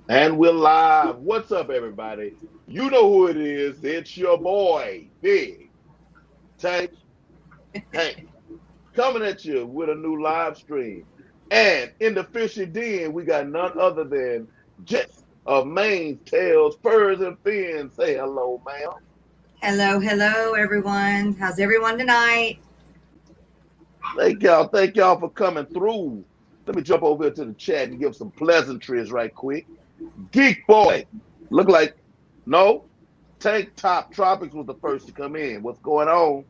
And we're live. What's up, everybody? You know who it is. It's your boy, Big Tank Hank, coming at you with a new live stream. And in the fishy den, we got none other than Jess of Mane's Tails, Furs, and Fins. Say hello, ma'am. Hello, everyone. How's everyone tonight? Thank y'all. Thank y'all for coming through. Let me jump over here to the chat and give some pleasantries right quick. Geek Boy, look like, no, Tank Top Tropics was the first to come in. What's going on?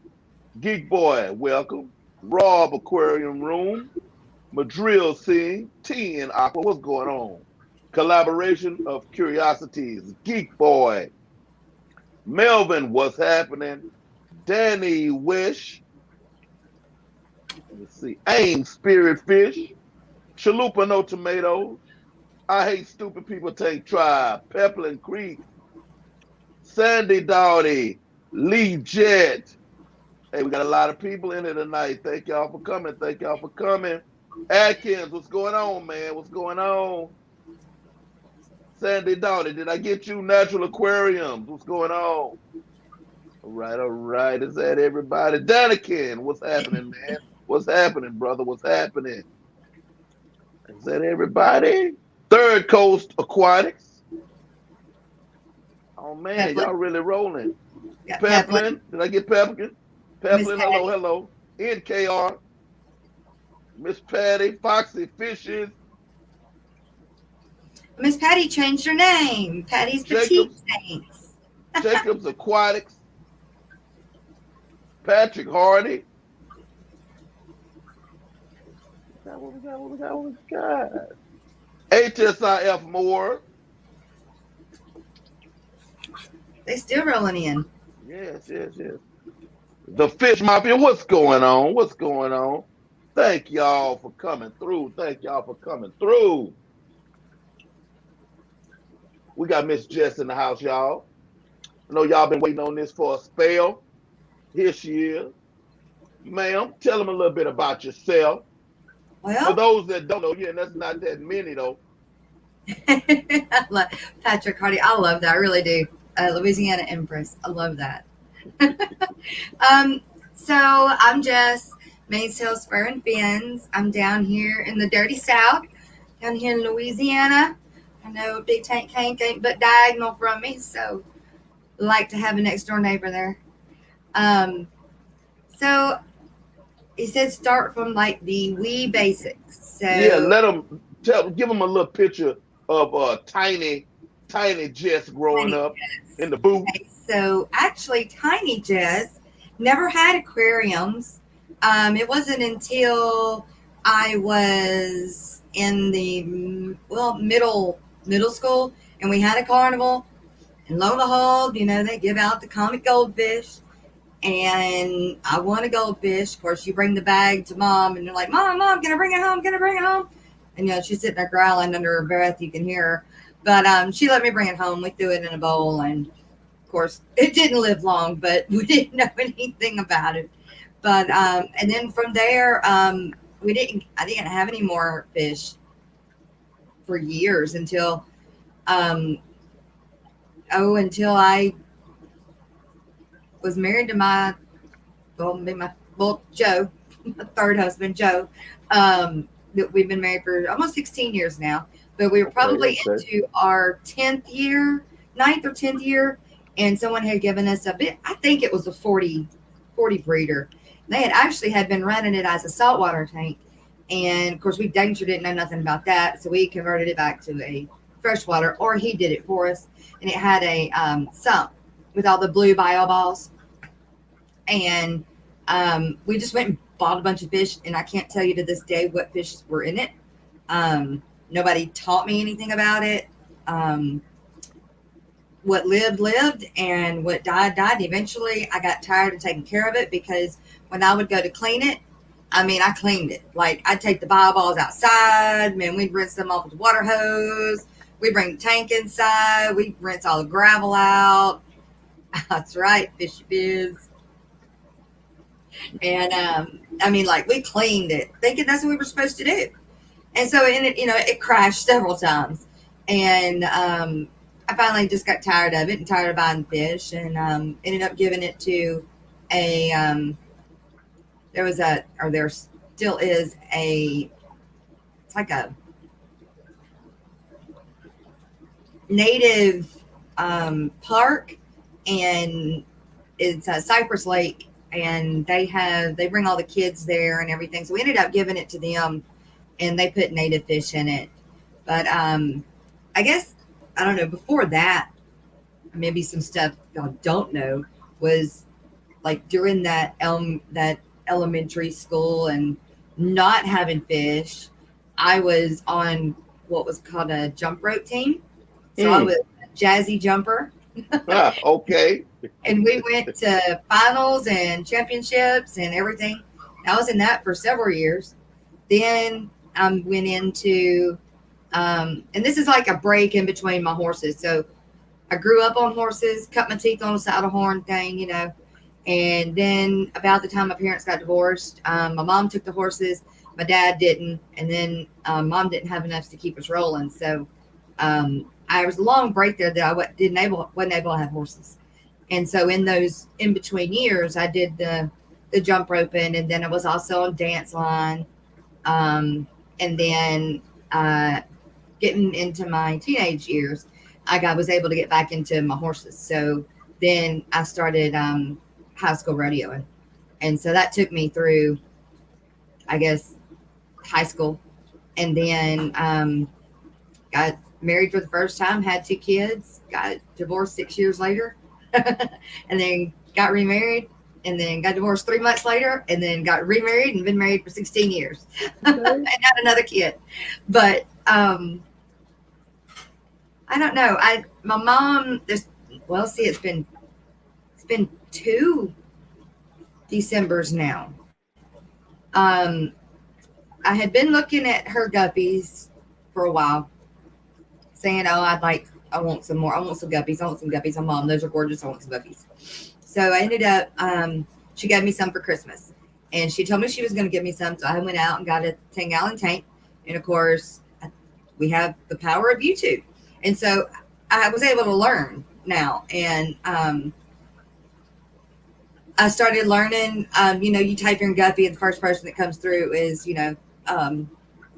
Geek Boy, welcome. Rob Aquarium Room, Madrill Scene, T and Aqua, what's going on? Collaboration of Curiosities, Geek Boy, Melvin, what's happening? Danny Wish, let me see, Aim Spirit Fish, Chalupa No Tomatoes, I Hate Stupid People Tank Tribe, Peplin Creek, Sandy Dowdy, Lee Jet. Hey, we got a lot of people in here tonight. Thank y'all for coming. Thank y'all for coming. Atkins, what's going on, man? What's going on? Sandy Dowdy, did I get you? Natural Aquariums, what's going on? All right, all right. Is that everybody? Danikin, what's happening, man? What's happening, brother? What's happening? Is that everybody? Third Coast Aquatics. Oh man, Peplin. y'all really rolling. Got Peplin. Peplin, did I get Peplin? Miss Peplin, hello, Patty. hello. NKR, Miss Patty, Foxy Fishes, Miss Patty changed her name. Patty's Petite Jacobs, Tanks. Jacobs Aquatics, Patrick Hardy. What we got? HSIF Moore. They still rolling in. Yes. The Fish Mafia, what's going on? What's going on? Thank y'all for coming through. Thank y'all for coming through. We got Miss Jess in the house, y'all. I know y'all been waiting on this for a spell. Here she is. Ma'am, tell them a little bit about yourself. For Well, those that don't know, yeah, that's not that many though. I love Patrick Hardy. I love that. I really do. Louisiana Empress. I love that. um, so I'm Jess, Mainsail Spur and Fins. I'm down here in the dirty South, down here in Louisiana. I know Big Tank Hank ain't but diagonal from me, so like to have a next door neighbor there. Um, so he said start from like the wee basics. Yeah, So give them a little picture of tiny Jess growing tiny up Jess. in the booth. Okay, so actually, Tiny Jess never had aquariums. It wasn't until I was in the middle school, and we had a carnival. And lo and behold, they give out the comic goldfish, and I want a goldfish. Of course, you bring the bag to mom, and you're like, "Mom, can I bring it home? Can I bring it home?" And she's sitting there growling under her breath. You can hear her, but she let me bring it home. We threw it in a bowl, and of course, it didn't live long, but we didn't know anything about it. But and then from there, we didn't. I didn't have any more fish for years um, until I was married to Joe, my third husband, Joe. That we've been married for almost 16 years now, but we were Okay, probably okay. into our 10th year, ninth or 10th year, and someone had given us a bit. I think it was a 40 breeder. They had been running it as a saltwater tank, and of course we danger didn't know nothing about that, so we converted it back to a freshwater, or he did it for us, and it had a sump with all the blue bivalves, and we just went and bought a bunch of fish, and I can't tell you to this day what fish were in it. Nobody taught me anything about it. Um, what lived, and what died. Eventually, I got tired of taking care of it because when I would go to clean it, I cleaned it. Like, I'd take the bivalves outside, man, we'd rinse them off with a water hose. We'd bring the tank inside. We'd rinse all the gravel out. That's right, fishy biz. And like, we cleaned it, thinking that's what we were supposed to do. And so, it crashed several times. And I finally just got tired of it and tired of buying fish, and ended up giving it to a there was a or there still is a it's like a native park, and it's a Cypress Lake, and they bring all the kids there and everything. So we ended up giving it to them, and they put native fish in it. But I guess I don't know. Before that, maybe some stuff y'all don't know was like during that elementary school and not having fish. I was on what was called a jump rope team, so I Hmm. was a jazzy jumper, Ah, okay. and we went to finals and championships and everything. I was in that for several years. Then I went into, and this is like a break in between my horses. So I grew up on horses, cut my teeth on a saddle horn thing, And then about the time my parents got divorced, my mom took the horses, my dad didn't, and then mom didn't have enough to keep us rolling. So I was a long break there that I wasn't able to have horses. And so in those in between years, I did the jump roping, and then I was also on dance line, and then getting into my teenage years, was able to get back into my horses. So then I started high school rodeoing, and so that took me through, I guess, high school, and then got married for the first time, had two kids, got divorced 6 years later, and then got remarried, and then got divorced 3 months later, and then got remarried and been married for 16 years and Okay. had another kid. But I don't know. I my mom this well, see, it's been 2 Decembers now. Um, I had been looking at her guppies for a while, saying, "Oh, I want some more. I want some guppies. I want some guppies. Oh, mom, those are gorgeous. I want some guppies." So I ended up. She gave me some for Christmas, and she told me she was going to give me some. So I went out and got a 10-gallon tank, and of course, we have the power of YouTube, and so I was able to learn now, and I started learning. You type in guppy, and the first person that comes through is um,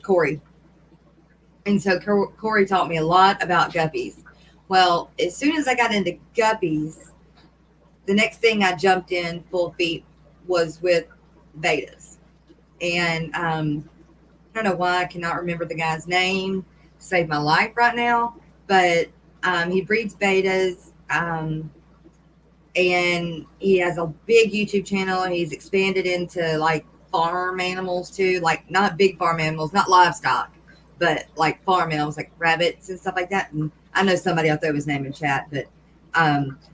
Corey. And so Corey taught me a lot about guppies. Well, as soon as I got into guppies, the next thing I jumped in full feet was with betas. And I don't know why I cannot remember the guy's name to save my life right now, but he breeds betas. And he has a big YouTube channel. He's expanded into like farm animals too, like not big farm animals, not livestock, but like farm animals, like rabbits and stuff like that. And I know somebody will throw his name in chat, but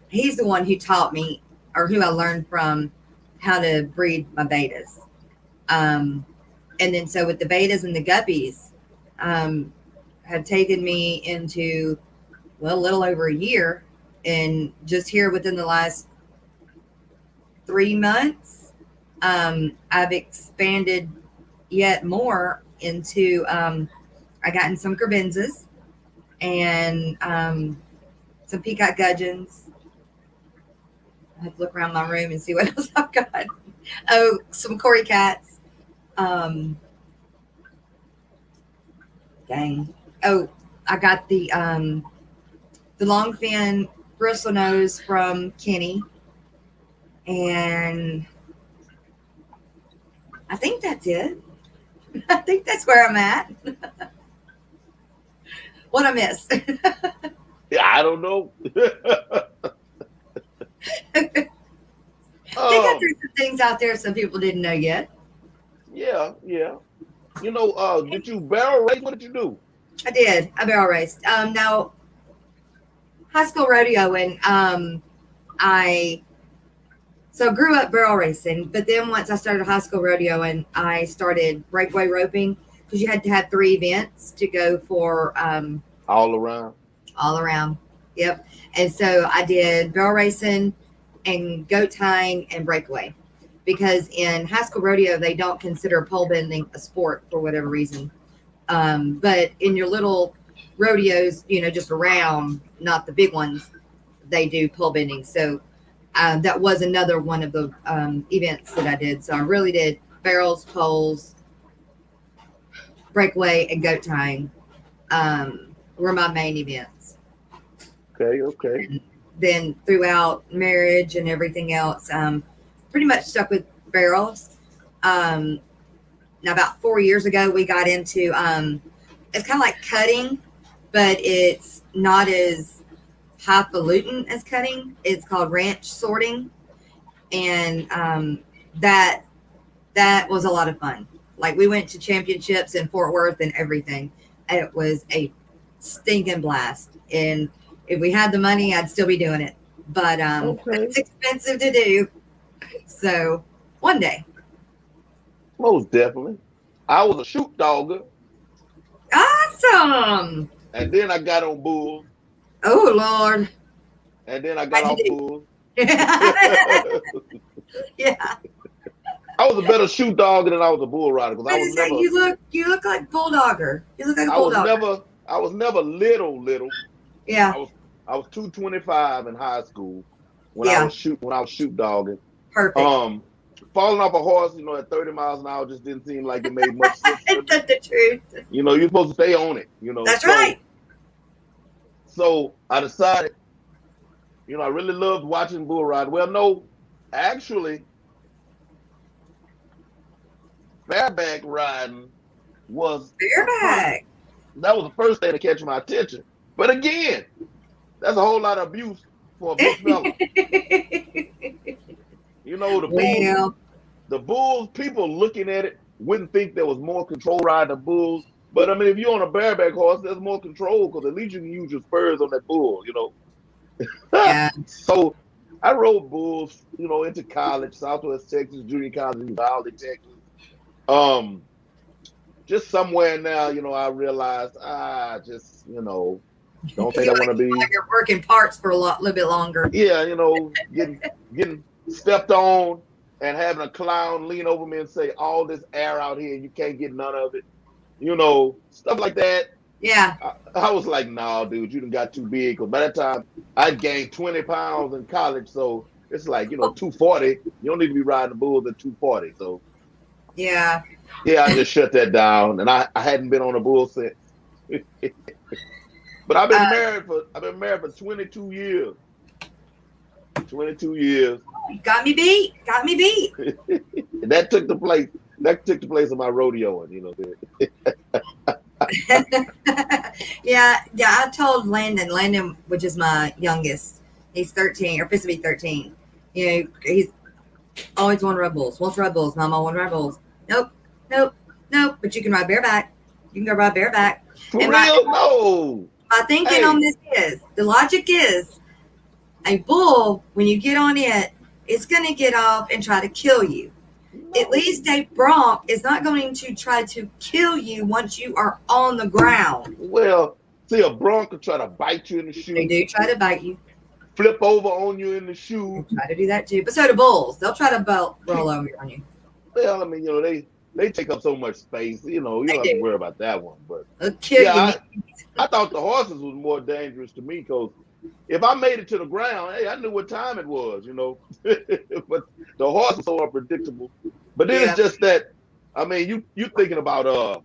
he's the one who taught me, or who I learned from, how to breed my betas. Um, and then so with the betas and the guppies, um, have taken me into, well, a little over a year, and just here within the last 3 months, I've expanded yet more into. I got in some crebenzas and some peacock gudgeons. I have to look around my room and see what else I've got. Oh, some Cory cats. Um, dang. Oh, I got the long fin bristle nose from Kenny, and I think that's it. I think that's where I'm at. What I missed. Yeah, I don't know. I think I um, threw some things out there some people didn't know yet. yeah, yeah. Did you barrel race? What did you do? I did. I barrel raced. Now high school rodeo, and I grew up barrel racing, but then once I started high school rodeo, and I started breakaway roping, because you had to have 3 events to go for All around. all around. Yep. And so I did barrel racing and goat tying and breakaway, because in high school rodeo they don't consider pole bending a sport for whatever reason. But in your little rodeos, just around, not the big ones. They do pole bending. So that was another one of the events that I did. So I really did barrels, poles, breakaway, and goat tying were my main events. Okay, okay. And then throughout marriage and everything else, pretty much stuck with barrels. Um, Now, about 4 years ago, we got into it's kind of like cutting, but it's not as highfalutin as cutting. It's called ranch sorting, and that was a lot of fun. Like we went to championships in Fort Worth and everything. It was a stinking blast, and if we had the money, I'd still be doing it. But Okay. it's expensive to do. So one day, Most definitely. I was a shoot dogger, awesome. and then I got on bulls, Oh Lord, and then I got how'd off you bulls. do? I Yeah. was a better shoot dogger than I was a bull rider because I just say you look like bulldogger. You look like a I was bulldogger. never I was never little. Yeah. I was 225 in high school when I Yeah. was shoot dogging. Perfect. Um, falling off a horse, at 30 miles an hour just didn't seem like it made much sense to me. That's the truth. You're supposed to stay on it. That's So right. so I decided, I really loved watching bull ride. Well, no, actually, bareback riding was the first. Bareback. That was the first thing to catch my attention. But again, that's a whole lot of abuse for a big fella. The bulls, Well, the bulls, people looking at it wouldn't think there was more control riding the bulls. But I mean, if you're on a bareback horse, there's more control because at least you can use your spurs on that bull. yeah. So I rode bulls, into college, Southwest Texas, junior college in Uvalde, Texas. Um, just somewhere now, I realized just, don't think You I like want to you be, like you're working parts for a little bit longer. yeah, getting stepped on and having a clown lean over me and say, all this air out here, you can't get none of it. Stuff like that. Yeah. I was like, nah, dude, you done got too big. Because by that time, I gained 20 pounds in college. So it's like, 240. You don't need to be riding the bulls at 240. So, Yeah. yeah, I just shut that down. And I hadn't been on a bull since. But Uh, I've been married for 22 years. 22 years. got me beat. Got me beat. And that took the place of my rodeoing. Yeah. Yeah. I told Landon, which is my youngest, he's 13 or supposed to be 13. He's always wanted Red Bulls. Wants Red Bulls. Mama wants Red Bulls. Nope. Nope. Nope. But you can ride bareback. You can go ride bareback. For And real? No. my thinking on Hey, this is the logic is a bull, when you get on it, it's going to get off and try to kill you. At no. least a bronc is not going to try to kill you once you are on the ground. Well, see, a bronc could try to bite you in the They shoe, do try to bite you. flip over on you in the They shoe. try to do that too. But so do bulls. They'll try to roll over on you. Well, I mean, they take up so much space. You They don't have to do. worry about that one. But They'll kill yeah, you. I thought the horses was more dangerous to me because if I made it to the ground, hey, I knew what time it was. But the horse was so unpredictable. But then it's Yeah. just that, I mean, you thinking about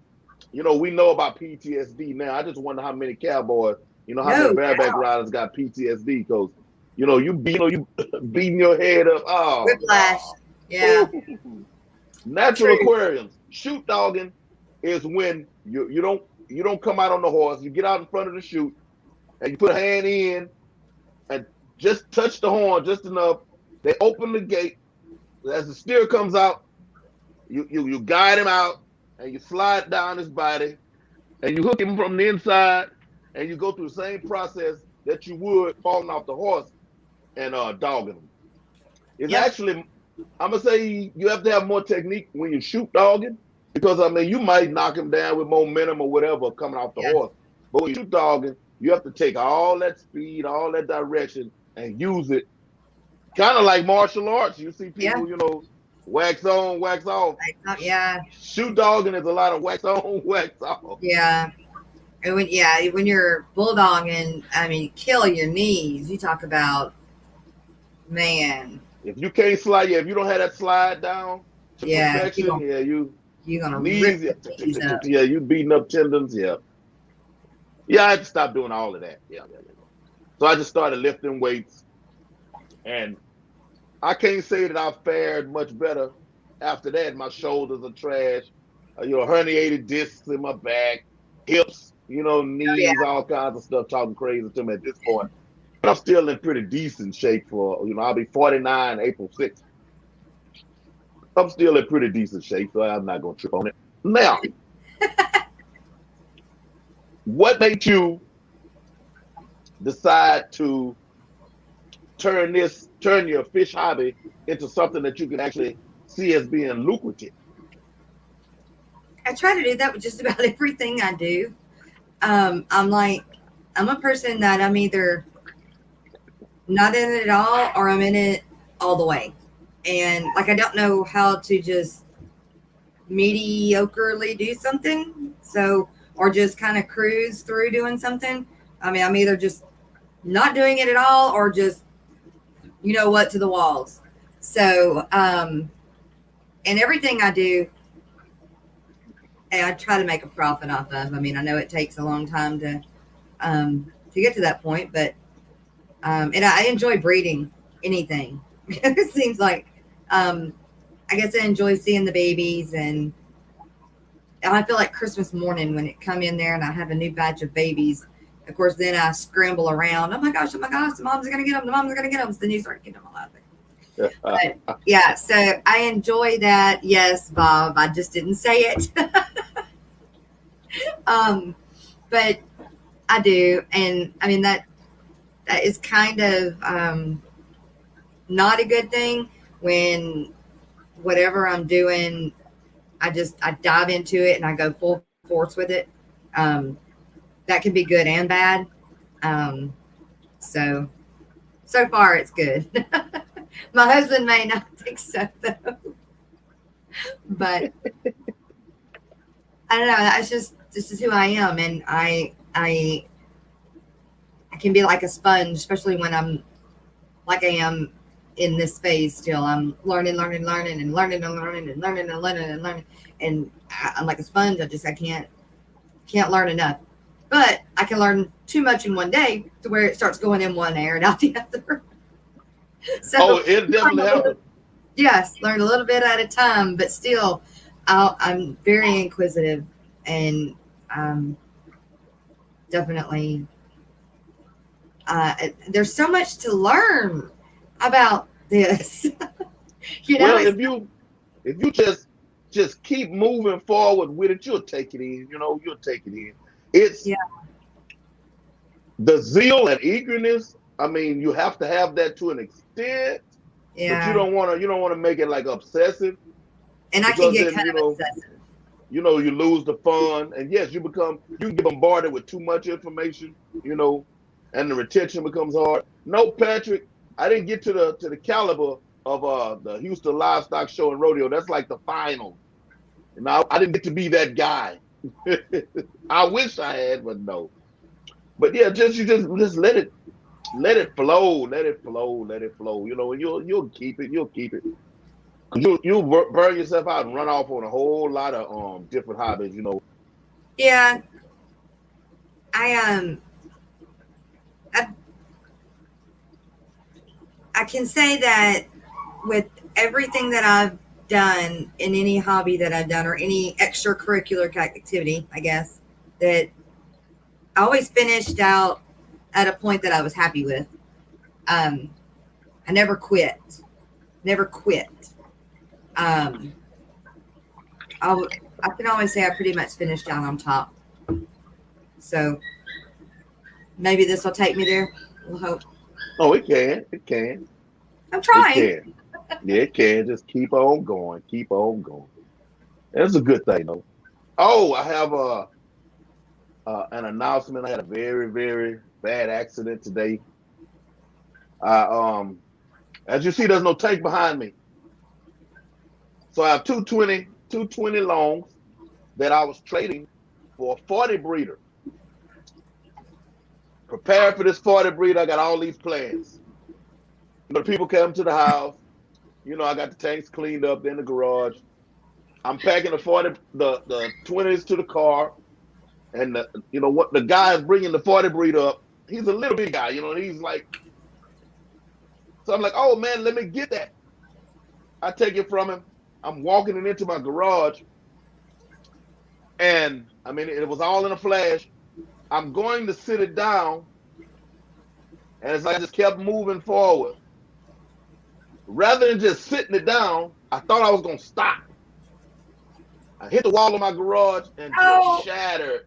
we know about PTSD now. I just wonder how many cowboys, how many No bareback doubt. riders got PTSD because you beating your head up. Oh Whiplash. Yeah. no. Natural True. aquariums. Shoot dogging is when you don't come out on the horse. You get out in front of the chute and you put a hand in and just touch the horn just enough. They open the gate. As the steer comes out, you guide him out and you slide down his body and you hook him from the inside and you go through the same process that you would falling off the horse and dogging him. It's Yep. actually, I'm gonna say you have to have more technique when you shoot dogging because I mean you might knock him down with momentum or whatever coming off the Yeah. horse, but when you shoot dogging, you have to take all that speed, all that direction, and use it. Kind of like martial arts. You see Yeah. people, wax on, wax off. Yeah. Shoot dogging is a lot of wax on, wax off. Yeah. And when you're bulldogging, I mean, killing your knees. You talk about, man, If you can't slide, yeah, if you don't have that slide down to yeah, perfection, yeah, you you're gonna rip knees, yeah, your knees up. yeah, you beating up tendons, yeah. Yeah, I had to stop doing all of that. Yeah, yeah, yeah. So I just started lifting weights, and I can't say that I fared much better after that. My shoulders are trash, herniated discs in my back, hips, Oh yeah, knees, all kinds of stuff talking crazy to me at this point. But I'm still in pretty decent shape for, I'll be 49 April 6th. I'm still in pretty decent shape, so I'm not going to trip on it. Now, what made you decide to turn your fish hobby into something that you can actually see as being lucrative? I try to do that with just about everything I do. I'm like, I'm a person that I'm either not in it at all or I'm in it all the way. And like, I don't know how to just mediocrely do something. So, or just kind of cruise through doing something. I mean, I'm either just not doing it at all or just, you know what, to the walls. So, and everything I do, I try to make a profit off of. I mean, I know it takes a long time to get to that point, but and I enjoy breeding anything. It seems like um, I guess I enjoy seeing the babies, and I feel like Christmas morning when it come in there and I have a new batch of babies. Of course, then I scramble around. Oh my gosh, the mom's gonna get them. The mom's gonna get them. So then you start getting them all out there. But yeah, so I enjoy that. Yes, Bob. I just didn't say it. um, but I do, and I mean that is kind of not a good thing when whatever I'm doing, I dive into it and I go full force with it. Um, that can be good and bad. Um, so so far it's good. My husband may not think so though, but I don't know. That's just this is who I am, and I can be like a sponge, especially when I'm like I am in this phase still. I'm learning, and learning and learning and learning and learning and learning, and I'm like a sponge. I can't learn enough, but I can learn too much in one day to where it starts going in one ear and out the other. Oh, So it definitely happened. yes, learn a little bit at a time, but still, I'm very inquisitive and um, definitely there's so much to learn about this. You know, Well, it's if you just keep moving forward with it, you'll take it in. You'll take it in. It's yeah, the zeal and eagerness. I mean, you have to have that to an extent, but you yeah, don't want to make it like obsessive, and I can because get then kind of obsessive. you lose the fun, and yes, you get bombarded with too much information, and the retention becomes hard. No, Patrick, I didn't get to the caliber of the Houston Livestock Show and Rodeo. That's like the final, and I didn't get to be that guy. I wish I had, but no. But yeah, you just let it flow, let it flow, let it flow. And you'll keep it, you'll keep it. You'll burn yourself out and run off on a whole lot of different hobbies. Yeah, I I, I can say that with everything that I've done in any hobby that I've done or any extracurricular activity, I guess that I always finished out at a point that I was happy with. Um, I never quit, never quit. Um, I can always say I pretty much finished out on top. So maybe this will take me there. We'll hope. Oh, it can, I'm it trying. can. Yeah, it can. Just keep on going, keep on going. That's a good thing, though. Oh, I have an announcement. I had a very, very bad accident today. I as you see, there's no tank behind me, so I have two twenty longs that I was trading for a 40 breeder. Prepare for this 40 breeder. I got all these plans. The people come to the house. I got the tanks cleaned up in the garage. I'm packing the 20s to the car, and what the guy is bringing the 40 breeder up. He's a little big guy, and he's like, so I'm like, oh man, let me get that. I take it from him. I'm walking it into my garage, and I mean, it was all in a flash. I'm going to sit it down, and it's like I just kept moving forward. Rather than just sitting it down, I thought I was gonna stop. I hit the wall of my garage and just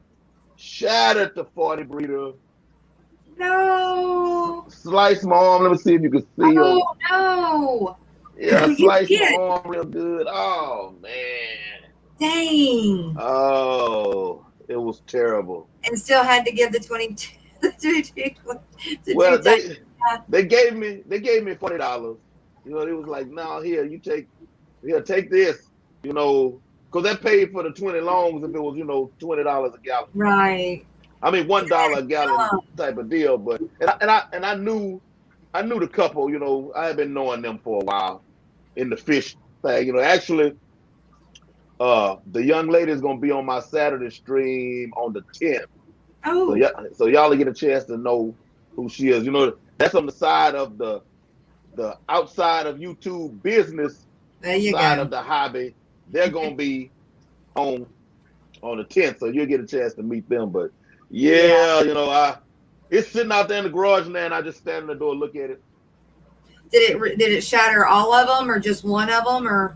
shattered the 40 breeder. No. Sliced my arm. Let me see if you can see. Oh no. Yeah, sliced my arm real good. Oh man. Dang. Oh, it was terrible. And still had to give the 22. Well, they gave me $40. It was like, no, take this, because that paid for the 20 longs if it was, $20 a gallon. Right. I mean, $1 a gallon type of deal. But and I knew the couple. I had been knowing them for a while in the fish thing. Actually, the young lady is gonna be on my Saturday stream on the 10th. Oh. So y'all will get a chance to know who she is. That's on the side of the outside of YouTube business side of the hobby. They're gonna be on the 10th, so you'll get a chance to meet them. But it's sitting out there in the garage now, and I just stand in the door, look at it. Did it shatter all of them, or just one of them, or?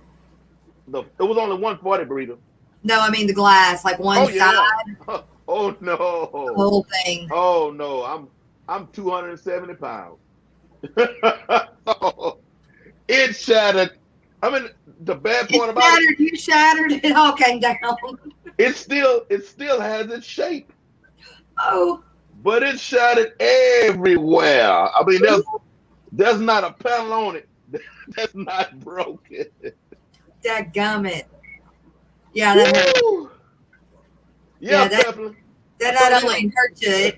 It was only one 40 breeder. No, I mean the glass, like one side. Yeah. Oh no. The whole thing. Oh no, I'm 270 pounds. It shattered. I mean, the bad part about it. You shattered. It all came down. It still has its shape. Oh. But it shattered everywhere. I mean, there's not a panel on it that's not broken. Dadgummit. Yeah, that hurt. Yeah, definitely. That not only hurt you,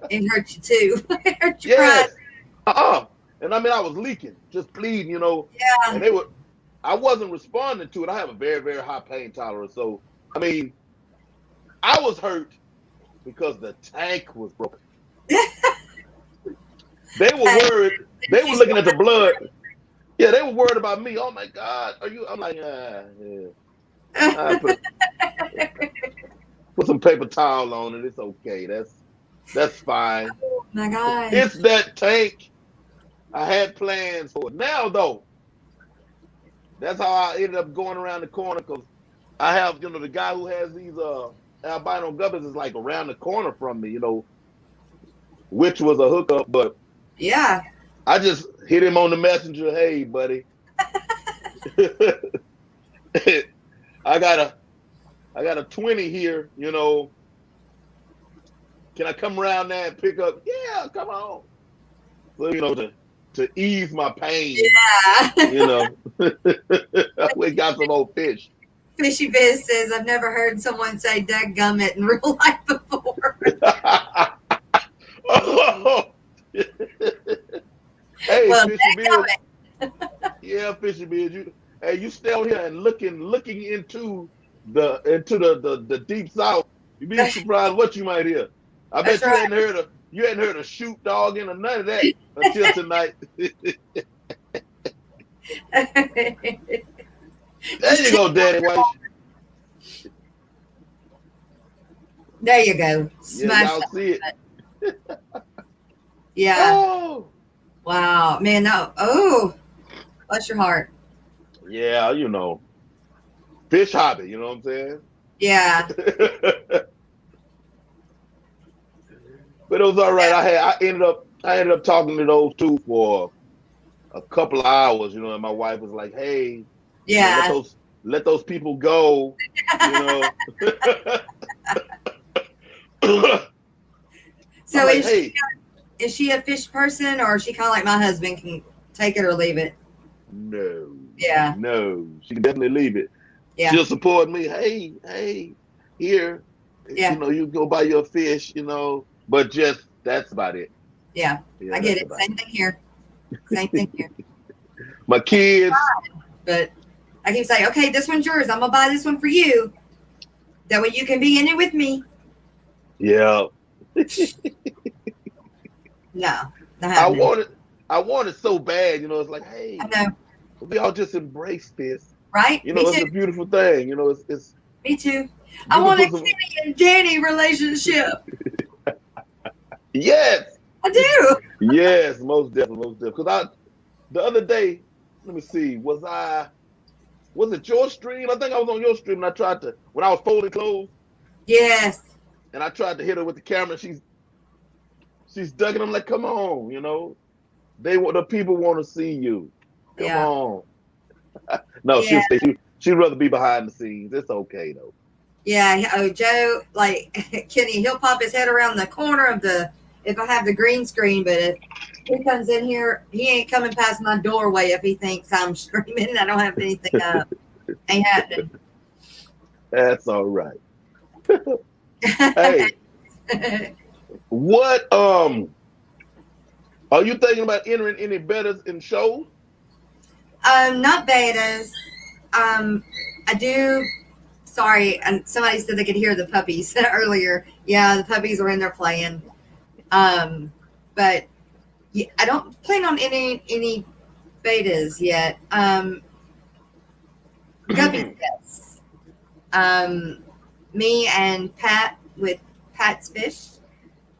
it hurt you too. It hurt your yes. And I mean, I was leaking, just bleeding, Yeah. And I wasn't responding to it. I have a very, very high pain tolerance. So, I mean, I was hurt because the tank was broken. They were worried. They were looking at the blood. Yeah, they were worried about me. Oh my God, are you? I'm like, yeah. Put some paper towel on it. It's okay. That's fine. Oh my God. It's that tank. I had plans for it. Now though, that's how I ended up going around the corner, because I have, the guy who has these albino gubbins is like around the corner from me, which was a hookup, but yeah. I just hit him on the messenger. Hey, buddy. I got a 20 here, Can I come around there and pick up? Yeah, come on. So, to ease my pain. Yeah. We got some old fish. Fishy Biz says, I've never heard someone say dadgummit in real life before. Hey, well, Fishy Biz. Yeah, Fishy Biz. You stay on here and looking into the deep south. You'd be surprised what you might hear. I bet you hadn't heard a shoot dog in or none of that until tonight. There you go, Daddy White. There you go. Smash. Yeah, y'all see it. Yeah. Oh. Wow, man. No. Oh, bless your heart. Yeah, fish hobby. You know what I'm saying? Yeah. But it was all right. I ended up talking to those two for a couple of hours, and my wife was like, "Hey, yeah, let those people go." So like, is she a fish person, or is she kind of like my husband, can take it or leave it? No. Yeah. No, she can definitely leave it. Yeah. She'll support me. Hey, here. Yeah. You go buy your fish, but just That's about it. Yeah, Yeah, I get that's it. about Same it. thing here. Same thing here. My kids, But I keep saying, okay, this one's yours. I'm gonna buy this one for you. That way you can be in it with me. yeah. No, not I happening. wanted I wanted so bad, it's like, I hey, know, we all just embrace this. right? Me It's too. a beautiful thing. It's Me too. I you can want a put some Kenny and Danny relationship. yes, I do. yes, most definitely. Because the other day, let me see, was it your stream? I think I was on your stream and I tried to when I was folding clothes Yes. and I tried to hit her with the camera. She's ducking. I'm like, come on, they want the people want to see you. Come Yeah. on. No, Yeah. she'll stay. She'd rather be behind the scenes. It's okay though. Yeah. Oh, Joe, like Kenny, he'll pop his head around the corner of if I have the green screen, but if he comes in here, he ain't coming past my doorway if he thinks I'm streaming and I don't have anything up. Ain't happening. That's all right. Hey, what are you thinking about entering any betters in shows? Not betas. I do. Sorry, and somebody said they could hear the puppies earlier. Yeah, the puppies were in there playing. But yeah, I don't plan on any betas yet. Guppies, yes. Um, me and Pat with Pat's Fish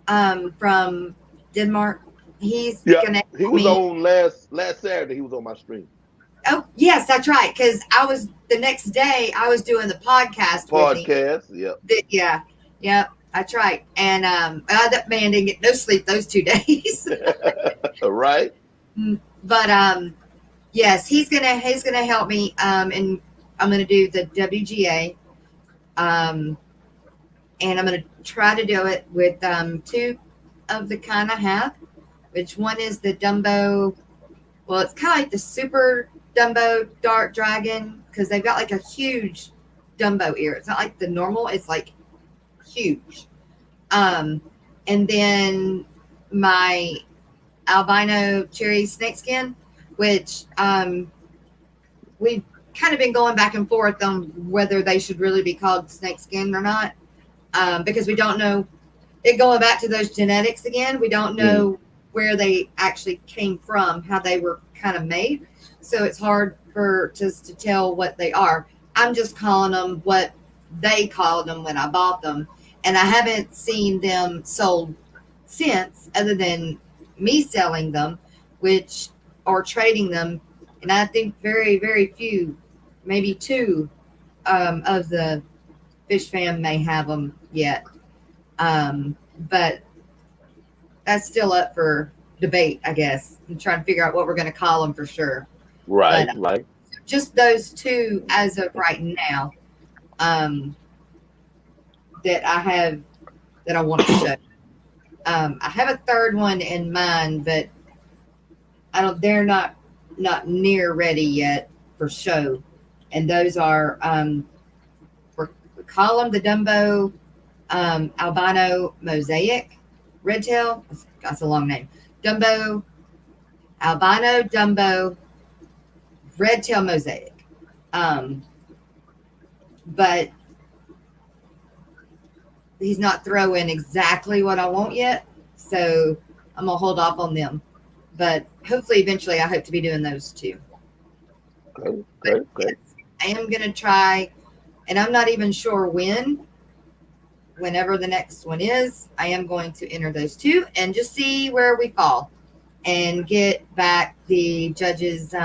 from Denmark. He's Yeah, gonna he help was me. on last Saturday. He was on my stream Oh yes, that's right. Because I was the next day I was doing the podcast with him. podcast. Yep. Yeah, yeah, that's right. And that man didn't get no sleep those 2 days. Right. But yes, he's gonna help me. And I'm gonna do the WGA. Um, and I'm gonna try to do it with two of the kind I have. Which one is the Dumbo? Well, it's kind of like the super Dumbo Dart Dragon because they've got like a huge Dumbo ear. It's not like the normal. It's like huge. And then my albino cherry snakeskin, which we've kind of been going back and forth on whether they should really be called snakeskin or not, because we don't know. It going back to those genetics again, we don't know where they actually came from, how they were kind of made. So it's hard for just to tell what they are. I'm just calling them what they called them when I bought them. And I haven't seen them sold since, other than me selling them, which or trading them. And I think very, very few, maybe two of the fish fam may have them yet. But that's still up for debate, I guess. I'm trying to figure out what we're going to call them for sure. Right. But Right. just those two as of right now um, that I have that I want to show. I have a third one in mind, but I don't. They're not near ready yet for show, and those are we call them the Dumbo albino mosaic red tail. That's a long name. Dumbo albino Dumbo red tail mosaic. But he's not throwing exactly what I want yet, so I'm gonna hold off on them. But hopefully, eventually, I hope to be doing those too. Okay. But Okay. Okay. yes, I am gonna try, and I'm not even sure when. Whenever the next one is, I am going to enter those two and just see where we fall, and get back the judges'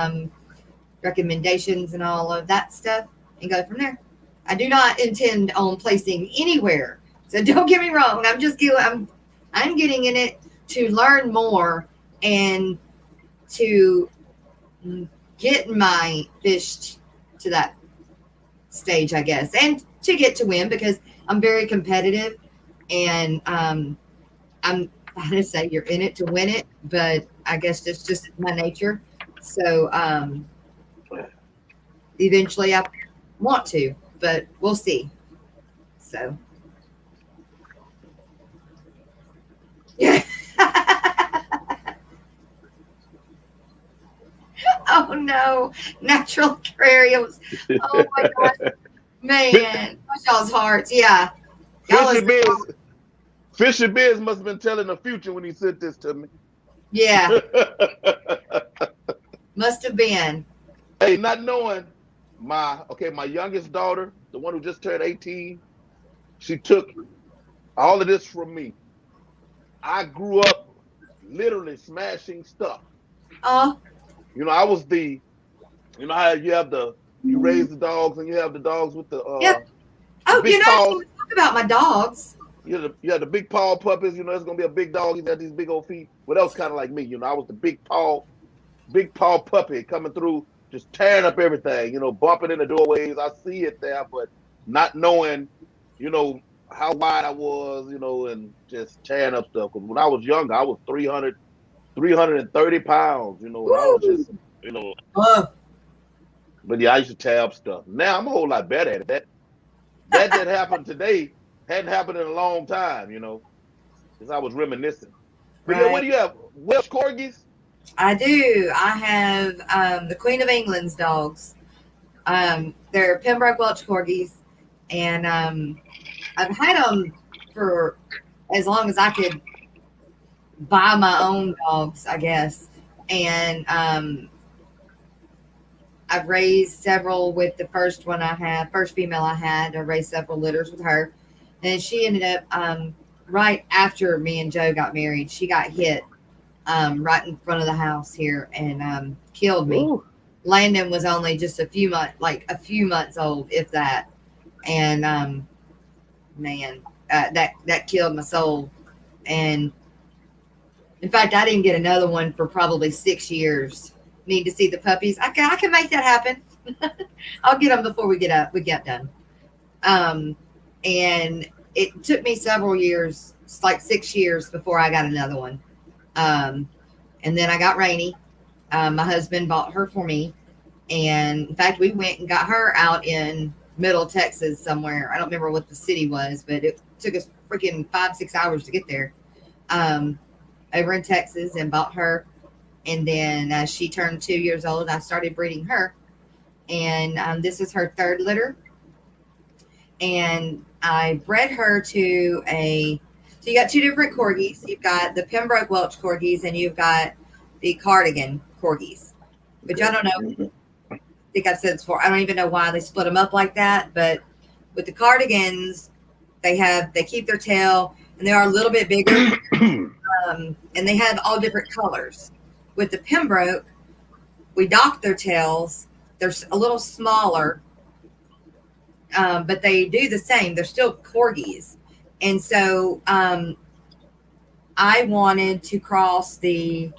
recommendations and all of that stuff, and go from there. I do not intend on placing anywhere, so don't get me wrong. I'm getting in it to learn more and to get my fish to that stage, I guess, and to get to win because I'm very competitive, and I'm I to say you're in it to win it, but I guess that's just my nature. So eventually I want to, but we'll see. So yeah. Oh no, natural terrariums. Oh my gosh, man, bless y'all's hearts. Yeah, y'all Fishy is Biz, Fishy Biz must have been telling the future when he sent this to me. yeah, must have been. Hey, not knowing my youngest daughter, the one who just turned 18, she took all of this from me. I grew up literally smashing stuff. Oh, I was how you have you raise the dogs and you have the dogs with yep. the Oh, big I paws. didn't talk about my dogs. You have the big paw puppies. It's gonna be a big dog. He's got these big old feet. Well, that was kind of like me. I was the big paw puppy coming through, just tearing up everything. Bumping in the doorways. I see it there, but not knowing, you know, how wide I was, and just tearing up stuff. Because when I was younger, I was 330 pounds. And I was Woo! just, you know. Oh, But yeah, I used to tear up stuff. Now I'm a whole lot better at it. That happened today hadn't happened in a long time. Because I was reminiscing. But yeah, what right. do you have? Welsh corgis? I do. I have the Queen of England's dogs. They're Pembroke Welsh corgis, and I've had them for as long as I could buy my own dogs, I guess. And I've raised several with the first female I had. I raised several litters with her, and she ended up right after me and Joe got married. She got hit right in front of the house here and killed me. Ooh. Landon was only just a few months old, if that. And man, that killed my soul. And in fact, I didn't get another one for probably 6 years. Need to see the puppies. I can make that happen. I'll get them before we get done. And it took me several years, like 6 years, before I got another one. And then I got Rainy. My husband bought her for me. And in fact, we went and got her out in middle Texas somewhere. I don't remember what the city was, but it took us freaking 5-6 hours to get there. Over in Texas, and bought her. And then as she turned 2 years old, I started breeding her. And this is her third litter. And I bred her to so you got two different corgis. You've got the Pembroke Welsh corgis and you've got the Cardigan corgis, which I don't know. I think I've said this before. I don't even know why they split them up like that. But with the Cardigans, they keep their tail and they are a little bit bigger. And they have all different colors. With the Pembroke, we dock their tails. They're a little smaller, but they do the same. They're still corgis. And so I wanted to cross the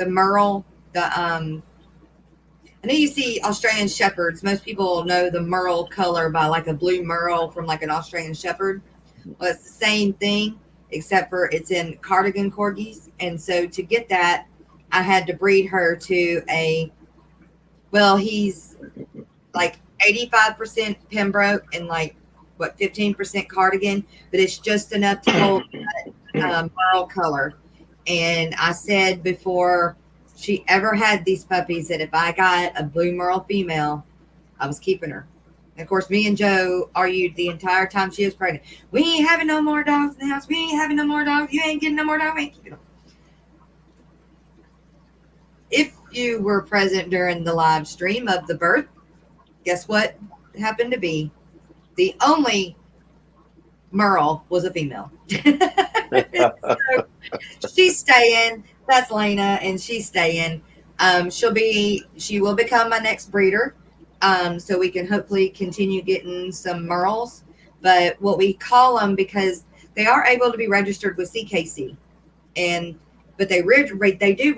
Merle. I know you see Australian Shepherds. Most people know the Merle color by like a blue Merle from like an Australian Shepherd. Well, it's the same thing, except for it's in Cardigan corgis. And so to get that, I had to breed her to he's like 85% Pembroke and like 15% Cardigan, but it's just enough to hold that Merle color. And I said before she ever had these puppies that if I got a blue Merle female, I was keeping her. And of course, me and Joe argued the entire time she was pregnant. We ain't having no more dogs in the house. We ain't having no more dogs. You ain't getting no more dogs. We ain't keeping them. If you were present during the live stream of the birth, guess what happened to be? The only Merle was a female. So she's staying. That's Lena, and she's staying. She will become my next breeder. So we can hopefully continue getting some Merles. But what we call them, because they are able to be registered with CKC, but they do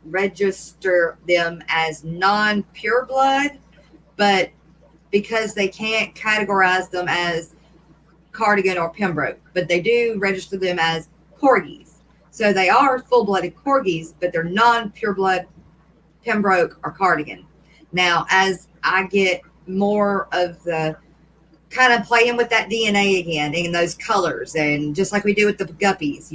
register them as non-pure blood, but because they can't categorize them as Cardigan or Pembroke, but they do register them as corgis. So they are full-blooded corgis, but they're non-pure blood Pembroke or Cardigan. Now, as I get more of the kind of playing with that DNA again and those colors, and just like we do with the guppies,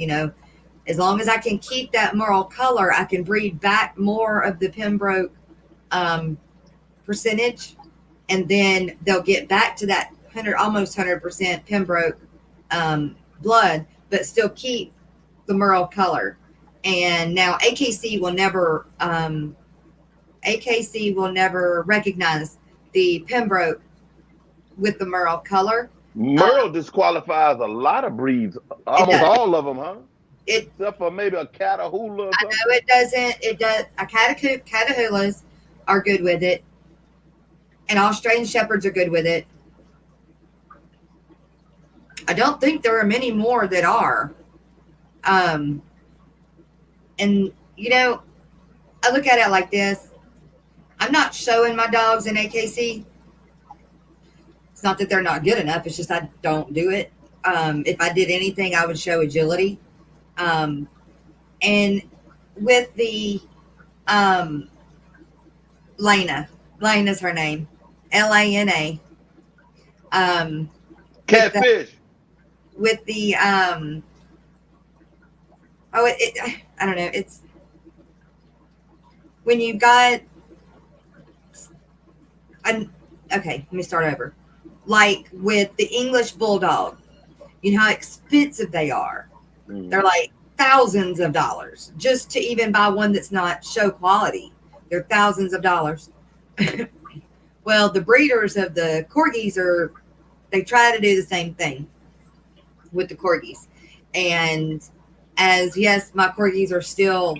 as long as I can keep that Merle color, I can breed back more of the Pembroke um, percentage, and then they'll get back to that 100, almost 100% Pembroke blood, but still keep the Merle color. And now AKC will never recognize the Pembroke with the Merle color. Merle disqualifies a lot of breeds, It almost does. all of them, huh? It Except for maybe a Catahoula or something. no, it doesn't. It does. Catahoulas are good with it, and Australian shepherds are good with it. I don't think there are many more that are. Um, and I look at it like this: I'm not showing my dogs in AKC. It's not that they're not good enough. It's just I don't do it. If I did anything, I would show agility. Um, and with the um, Lana, Lana's her name, Lana. Um, with the Catfish. with the I don't know. It's when you've got an okay. Let me start over. Like with the English bulldog, you know how expensive they are. They're like thousands of dollars just to even buy one that's not show quality. They're thousands of dollars. Well, the breeders of the corgis they try to do the same thing with the corgis. And as yes, my corgis are still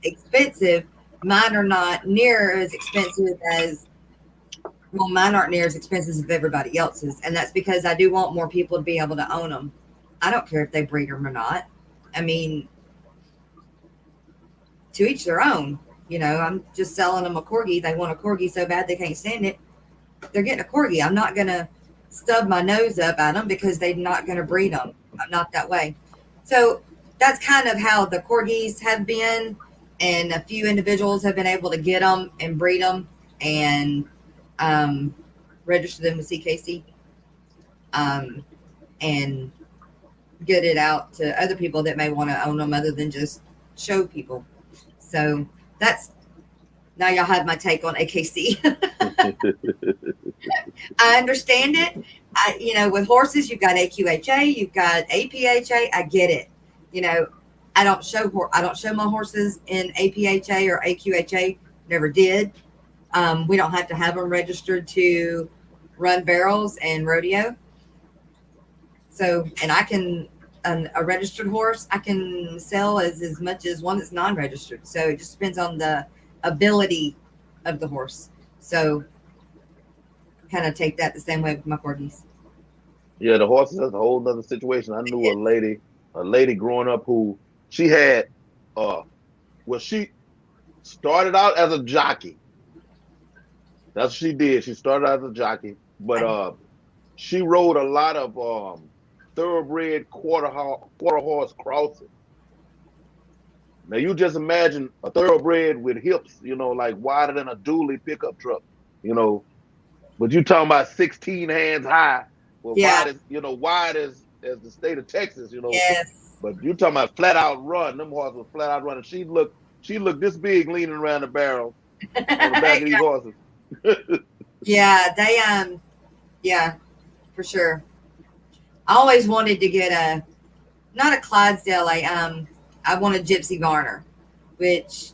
expensive, mine are not near as expensive as well, mine aren't near as expensive as everybody else's. And that's because I do want more people to be able to own them. I don't care if they breed them or not. I mean, to each their own. I'm just selling them a corgi. They want a corgi so bad they can't stand it. They're getting a corgi. I'm not going to stub my nose up at them because they're not going to breed them. I'm not that way. So that's kind of how the corgis have been. And a few individuals have been able to get them and breed them and register them with CKC and get it out to other people that may want to own them other than just show people. So that's now y'all have my take on AKC. I understand it. With horses, you've got AQHA, you've got APHA. I get it. I don't show my horses in APHA or AQHA. Never did. We don't have to have them registered to run barrels and rodeo. So, and I can, a registered horse, I can sell as much as one that's non-registered. So it just depends on the ability of the horse. So kind of take that the same way with my corgis. Yeah, the horses, that's a whole nother situation. I knew a lady growing up who she had, she started out as a jockey. That's what she did. She started out as a jockey, but she rode a lot of thoroughbred quarter horse crosses. Now you just imagine a thoroughbred with hips, like wider than a dually pickup truck, you know. But you talking about 16 hands high, well, Yeah. wide as the state of Texas. Yes. But you talking about flat out run. Them horses were flat out running. She looked this big leaning around the barrel on the back of these horses. Yeah, yeah, for sure. I always wanted to get not a Clydesdale, I want a Gypsy Varner, which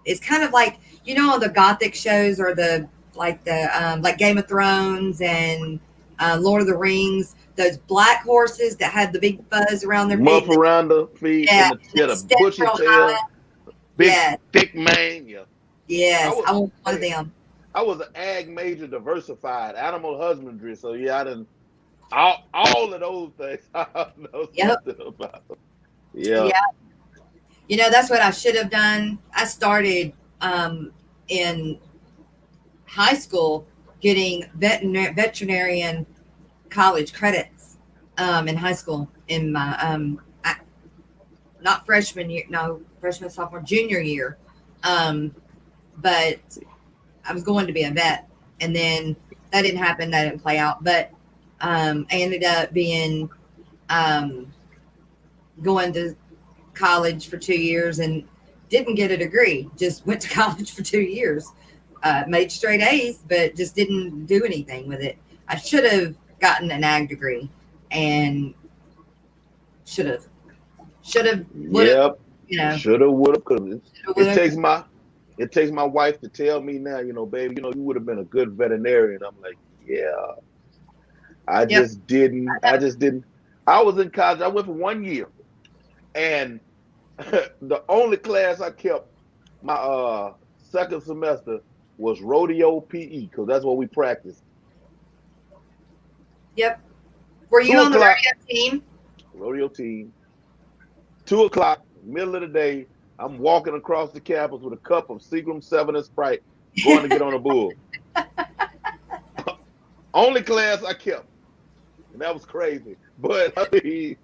is kind of like, the Gothic shows or like Game of Thrones and Lord of the Rings, those black horses that had the big fuzz around their Muff feet. around the feet Yeah, and the step bushy real tail, high. big Yeah. thick mane. Yeah. Yes, I want one of them. I was an ag major, diversified animal husbandry. So yeah, I didn't all of those things. I know Yep. something about. Yeah. Yeah. That's what I should have done. I started in high school getting veterinarian college credits in high school in my not freshman year, no, freshman, sophomore, junior year. But I was going to be a vet, and then that didn't happen. That didn't play out. But I ended up being going to college for 2 years and didn't get a degree. Just went to college for 2 years. Made straight A's, but just didn't do anything with it. I should have gotten an ag degree, and should have, would have, Yep. you know, Shoulda, woulda, coulda. shoulda, It woulda. takes my it takes my wife to tell me now, baby, you would have been a good veterinarian. I'm like, yeah, I Yep. just didn't. I just didn't. I was in college. I went for 1 year, and the only class I kept my second semester was rodeo PE because that's what we practiced. Yep. Were you Two on the o'clock, rodeo team? rodeo team. 2 o'clock, middle of the day. I'm walking across the campus with a cup of Seagram 7 and Sprite, going to get on a bull. Only class I kept, and that was crazy. But I mean,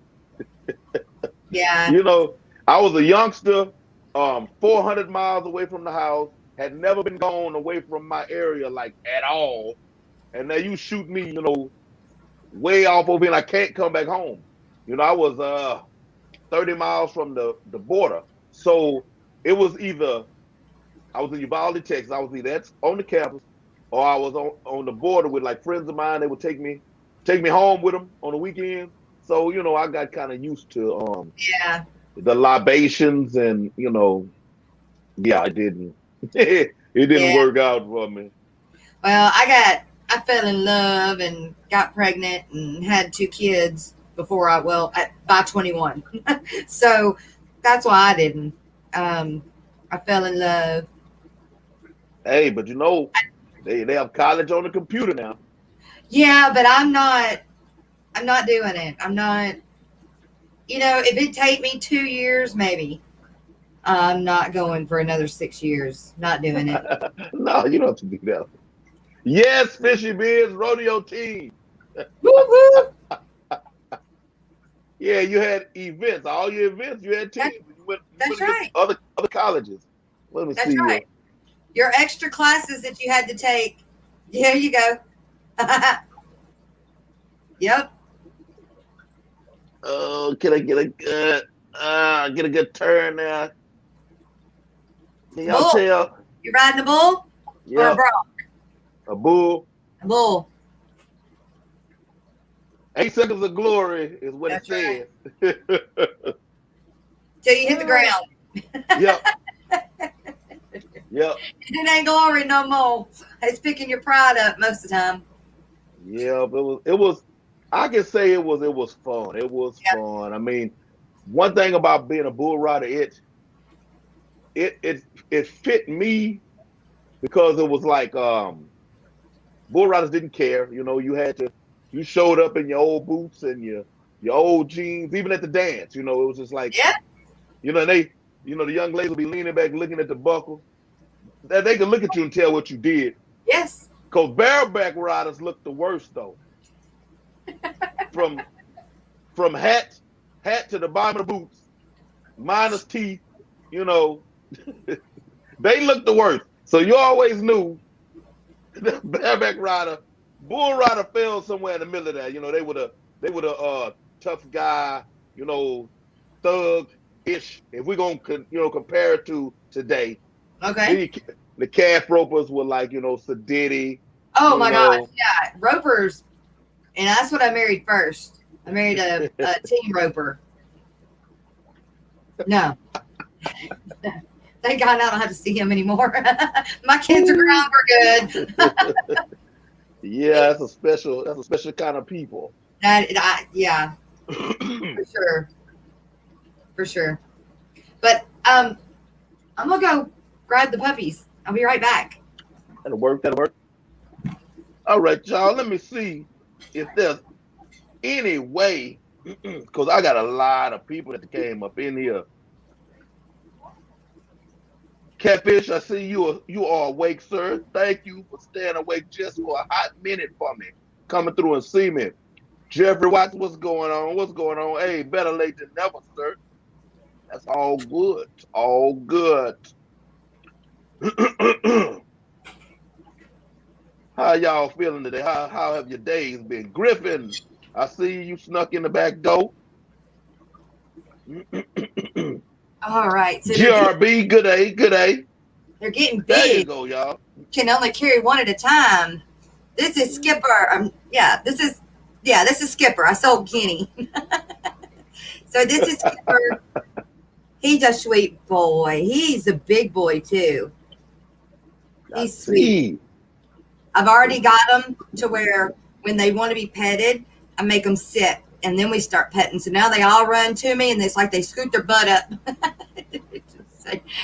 Yeah. you know, I was a youngster, 400 miles away from the house, had never been gone away from my area like at all. And now you shoot me, way off over here, and I can't come back home. I was 30 miles from the border. So it was either I was in Uvalde, Texas. I was either on the campus or I was on the border with like friends of mine. They would take me home with them on the weekend. So, I got kind of used to Yeah. the libations and, yeah, it didn't it didn't Yeah. work out for me. Well, I fell in love and got pregnant and had 2 kids before by 21. So that's why I didn't. I fell in love. Hey, but they have college on the computer now. Yeah, but I'm not. I'm not doing it. I'm not. If it take me 2 years, maybe. I'm not going for another 6 years. Not doing it. No, you don't have to do that. Yes, Fishy Biz rodeo team. Woo woo. Yeah, you had events. All your events, you had teams. You went That's against right. other colleges. Let me That's see. right. Your extra classes that you had to take. There you go. Yep. Oh, can I get a good turn now? Can y'all Bull. tell? You riding a bull or a Yeah, bronc? a bull. A bull. 8 seconds of glory is what it That's right. says. Till you hit the ground. Yep. Yep. It ain't glory no more. It's picking your pride up most of the time. Yeah, but it was I can say it was fun. It was Yep. fun. I mean, one thing about being a bull rider, it fit me because it was like bull riders didn't care. You showed up in your old boots and your old jeans, even at the dance, it was just like, Yeah. and the young ladies will be leaning back looking at the buckle. That they can look at you and tell what you did. Yes. Because bareback riders look the worst though. From hat to the bottom of the boots, minus teeth, you know, they look the worst. So you always knew the bareback rider, bull rider fell somewhere in the middle of that. They would a tough guy, thug ish. If we're gonna compare it to today, Okay. then the calf ropers were like Sadiddy, Oh you my gosh. know. Yeah. Ropers. And that's what I married first. I married a team roper. No. Thank God I don't have to see him anymore. My kids are grown for good. Yeah, that's a special kind of people. Yeah, for sure. For sure. But I'm gonna go grab the puppies. I'll be right back. That'll work. That'll work. All right, y'all. Let me see if there's any way, because I got a lot of people that came up in here. Catfish, I see you are awake, sir. Thank you for staying awake just for a hot minute for me. Coming through and see me. Jeffrey Watts, what's going on? What's going on? Hey, better late than never, sir. That's all good. All good. How y'all feeling today? How have your days been? Griffin, I see you snuck in the back door. All right. So GRB, good day, good day. they're getting There you big. go, y'all. can only carry one at a time. This is Skipper. This is Skipper. I sold Kenny. So this is Skipper. He's a sweet boy. He's a big boy too. He's sweet. I've already got them to where when they want to be petted, I make them sit, and then we start petting. So now they all run to me, and it's like they scoot their butt up,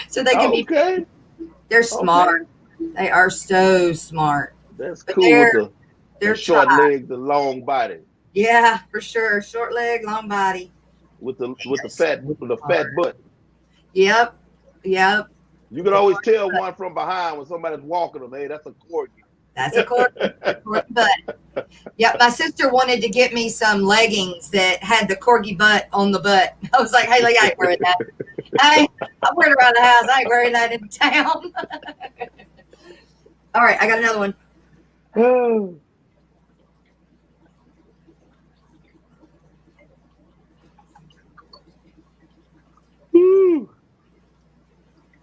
so they can be. They're smart. They are so smart. That's cool. They're short legs, the long body. Yeah, for sure. Short leg, long body. With the fat butt. Yep. You can always tell one from behind when somebody's walking them. Hey, that's a corgi. That's a corgi butt. Yep, my sister wanted to get me some leggings that had the corgi butt on the butt. I was like, hey, I ain't wearing that. I wear it around the house. I ain't wearing that in town. All right, I got another one. Oh.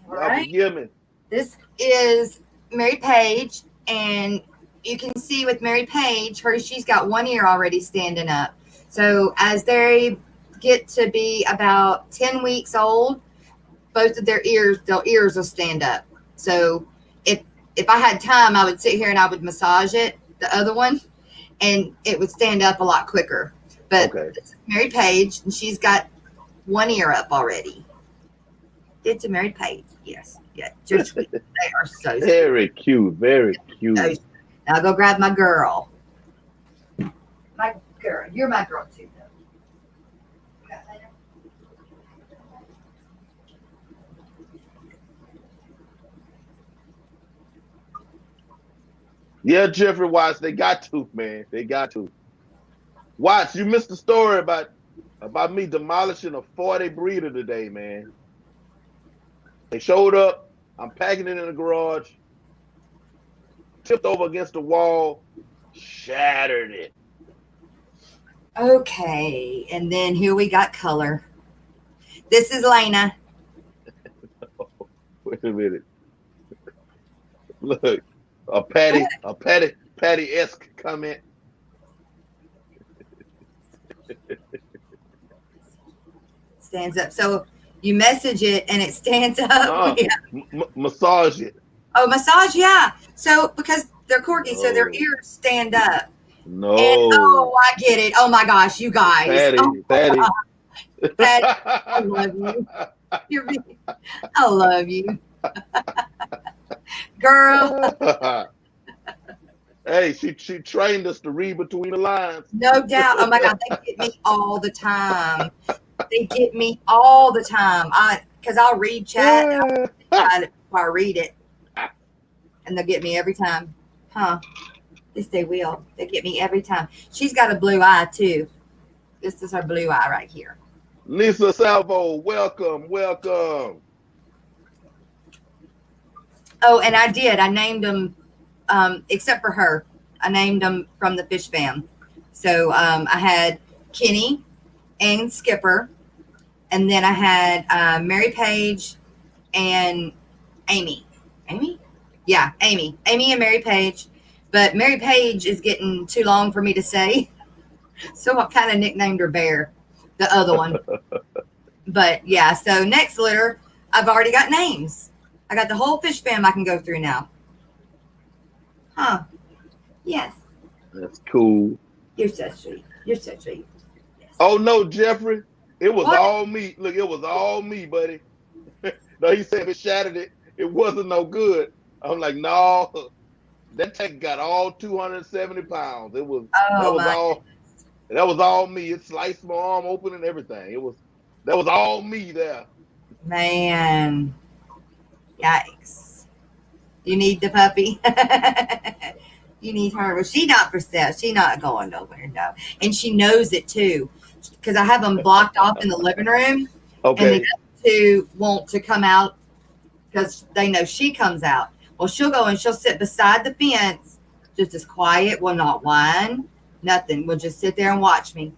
All right. This is Mary Page, and you can see with Mary Page, she's got one ear already standing up. So as they get to be about 10 weeks old, both of their ears will stand up. So if I had time, I would sit here and I would massage it, the other one, and it would stand up a lot quicker. But this is Mary Page, and she's got one ear up already. It's a Mary Page. Yes. Yeah. Just sweet. They are so sweet. Very cute. Very cute. Now I'll go grab my girl. My girl. You're my girl too, though. Yeah, Jeffrey Watts, they got to, man. They got to. Watts, you missed the story about me demolishing a 40 breeder today, man. They showed up. I'm packing it in the garage. Tipped over against the wall. Shattered it. Okay. And then here we got color. This is Lena. Wait a minute. Look. A Patty-esque comment. Stands up. So you message it and it stands up. Massage it. Oh, massage, yeah. So because they're corgi, so their ears stand up. No. And, I get it. Oh my gosh, you guys. Patty. Patty, I love you. I love you. Girl. Hey, she trained us to read between the lines. No doubt. Oh my God, they get me all the time. They get me all the time. Because I'll read chat and I'll before I read it. And they'll get me every time. Huh. At least they will. They get me every time. She's got a blue eye too. This is her blue eye right here. Lisa Salvo, welcome. Oh, and I did. I named them, except for her. I named them from the fish fam. So I had Kenny and Skipper, and then I had Mary Page and Amy. Amy? Yeah, Amy. Amy and Mary Page. But Mary Page is getting too long for me to say. So I kind of nicknamed her Bear, the other one. But yeah, so next litter, I've already got names. I got the whole fish fam I can go through now. Huh. Yes. That's cool. You're so sweet. Yes. Oh, no, Jeffrey. It was all me. Look, it was all me, buddy. No, he said if it shattered it, it wasn't no good. I'm like, no. That tank got all 270 pounds. That was all me. It sliced my arm open and everything. That was all me there. Man. Yikes. You need the puppy. You need her. Well, she not for sale. She not going nowhere, no. And she knows it too. Because I have them blocked off in the living room. Okay. And the other two want to come out because they know she comes out. Well, she'll go and she'll sit beside the fence, just as quiet, will not whine, nothing. Will just sit there and watch me.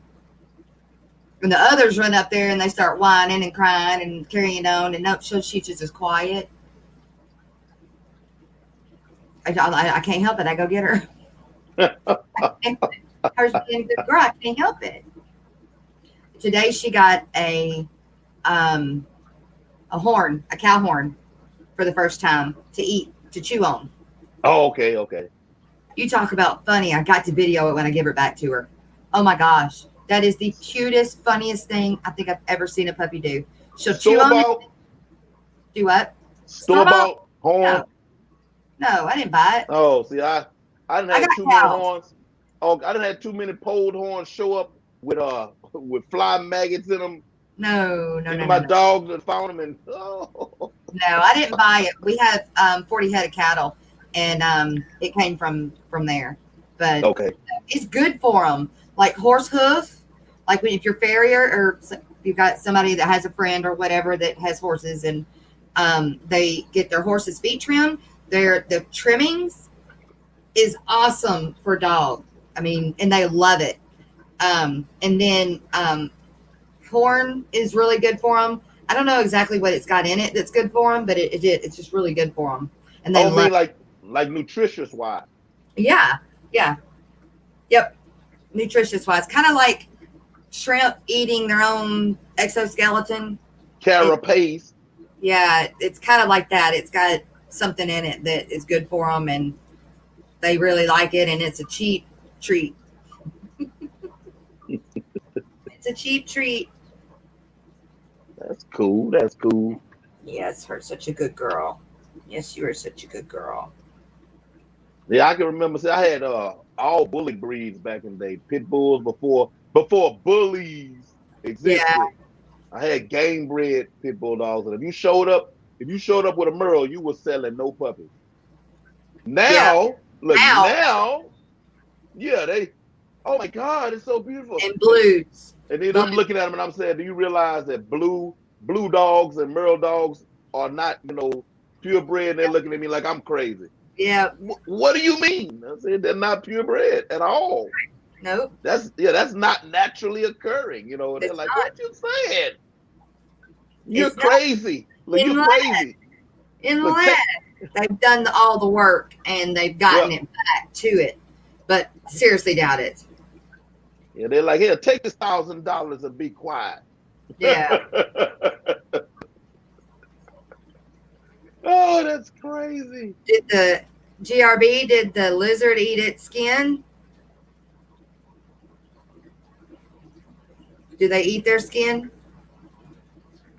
And the others run up there and they start whining and crying and carrying on. And no, she's just as quiet. I can't help it. I go get her. Her's being a good girl. I can't help it. Today she got um a horn, a cow horn, for the first time to eat, to chew on. Oh, okay, okay. You talk about funny. I got to video it when I give it back to her. Oh my gosh. That is the cutest, funniest thing I think I've ever seen a puppy do. She'll chew Store on it. bought, Do what? Store store bought? bought horn. No. No, I didn't buy it. Oh, see, I didn't I have got too many cows. horns. Oh, I didn't have too many pulled horns show up with with fly maggots in them. No, no, You know, no, no, my no. dogs that found them, and oh, No, I didn't buy it. We have 40 head of cattle, and it came from there. But okay, it's good for them. Like horse hoof, like if you're farrier or you've got somebody that has a friend or whatever that has horses, and they get their horses' feet trimmed. The trimmings is awesome for dog. I mean, and they love it. And then corn is really good for them. I don't know exactly what it's got in it that's good for them, but it's just really good for them, and they oh, love mean like nutritious wise, it. Yeah, yeah, yep. Nutritious wise, kind of like shrimp eating their own exoskeleton. It, carapace. yeah, it's kind of like that. It's got something in it that is good for them, and they really like it, and it's a cheap treat. It's a cheap treat. That's cool. That's cool. Yes, her such a good girl. Yes, you are such a good girl. Yeah, I can remember. See, I had all bully breeds back in the day. Pit bulls before bullies Yeah, existed. I had game bred pit bull dogs, and if you showed up with a Merle, you were selling no puppies. yeah. Now, look, Now now, yeah, oh my God, it's so beautiful. and blues, And then blue. I'm looking at them and I'm saying, do you realize that blue dogs and Merle dogs are not, purebred? They're looking at me like I'm crazy. Yeah, What do you mean? I said they're not purebred at all. nope. That's not naturally occurring. And they're It's like, not. what you saying? You're It's not crazy. Look, you're unless crazy. Look, unless they've done all the work and they've gotten well, it back to it. But seriously, doubt it. yeah, they're like, here, take this $1,000 and be quiet. Yeah. Oh, that's crazy. Did the GRB? Did the lizard eat its skin? Do they eat their skin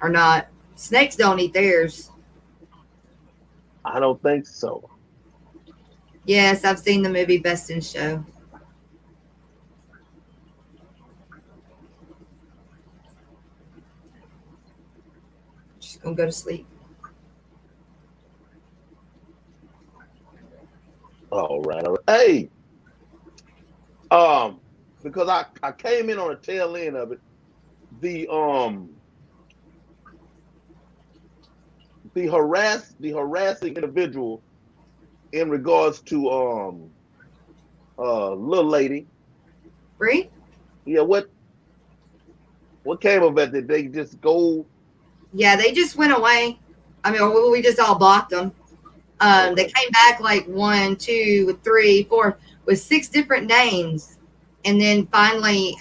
or not? Snakes don't eat theirs. I don't think so. Yes, I've seen the movie Best in Show. Just gonna go to sleep. All right, all right. Hey, because I came in on the tail end of it. The the harassing individual in regards to little lady. Bree? Yeah, what came of it? Did they just go? Yeah, they just went away. I mean, we just all blocked them. They came back like 1, 2, 3, 4 with 6 different names, and then finally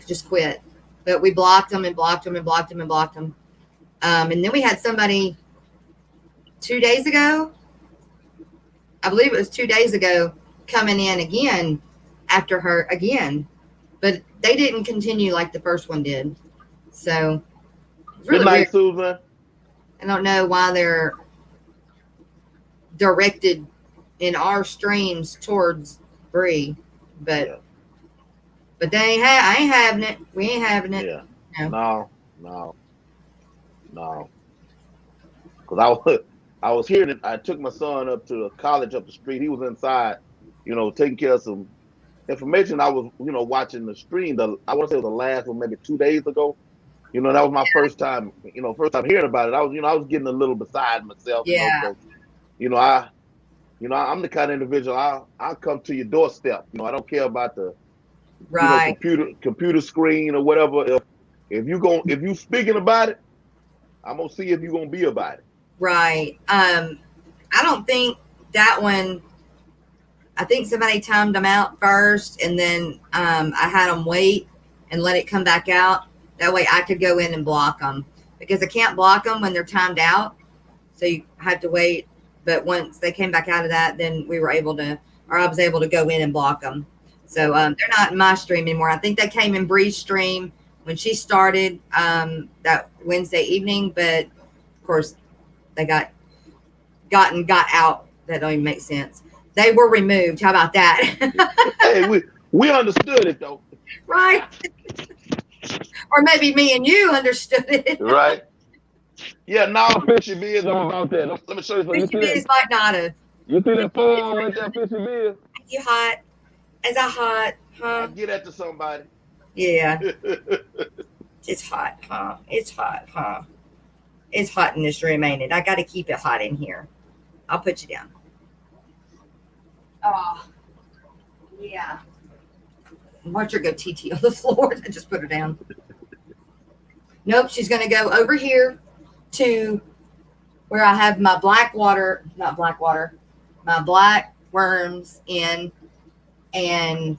just quit. But we blocked them and blocked them and blocked them and blocked them. And then we had somebody 2 days ago. I believe it was 2 days ago coming in again after her again, but they didn't continue like the first one did. So it's really Good night, weird. Susan. I don't know why they're directed in our streams towards Bree, but Yeah, they I ain't having it. We ain't having it. yeah. No. No. Because I was hearing it. I took my son up to a college up the street. He was inside, taking care of some information. I was, watching the stream. I want to say it was the last one, maybe 2 days ago. That was my first time hearing about it. I was getting a little beside myself, Yeah. because, I, I'm the kind of individual. I'll come to your doorstep. I don't care about the, Right. computer screen or whatever. If you speaking about it, I'm gonna see if you're gonna be about it. Right. I don't think that one, I think somebody timed them out first, and then I had them wait and let it come back out. That way I could go in and block them, because I can't block them when they're timed out. So you have to wait. But once they came back out of that, then we were able to, or I was able to go in and block them. So they're not in my stream anymore. I think they came in Bree's stream when she started that Wednesday evening. But of course, they got out. That don't even make sense. They were removed. How about that? Hey, we understood it though. Right. Or maybe me and you understood it. Right. Yeah, now Fishy Biz, I'm about that. Let me show you something. Fishy Biz might not have. You see that phone right there, Fishy Biz? You hot? Is that hot? Huh? Get that to somebody. Yeah. It's hot, huh? It's hot, huh? It's hot in this room, ain't it? I got to keep it hot in here. I'll put you down. Oh, yeah. Watch her go TT on the floor. I just put her down. Nope, she's going to go over here to where I have my my black worms in, and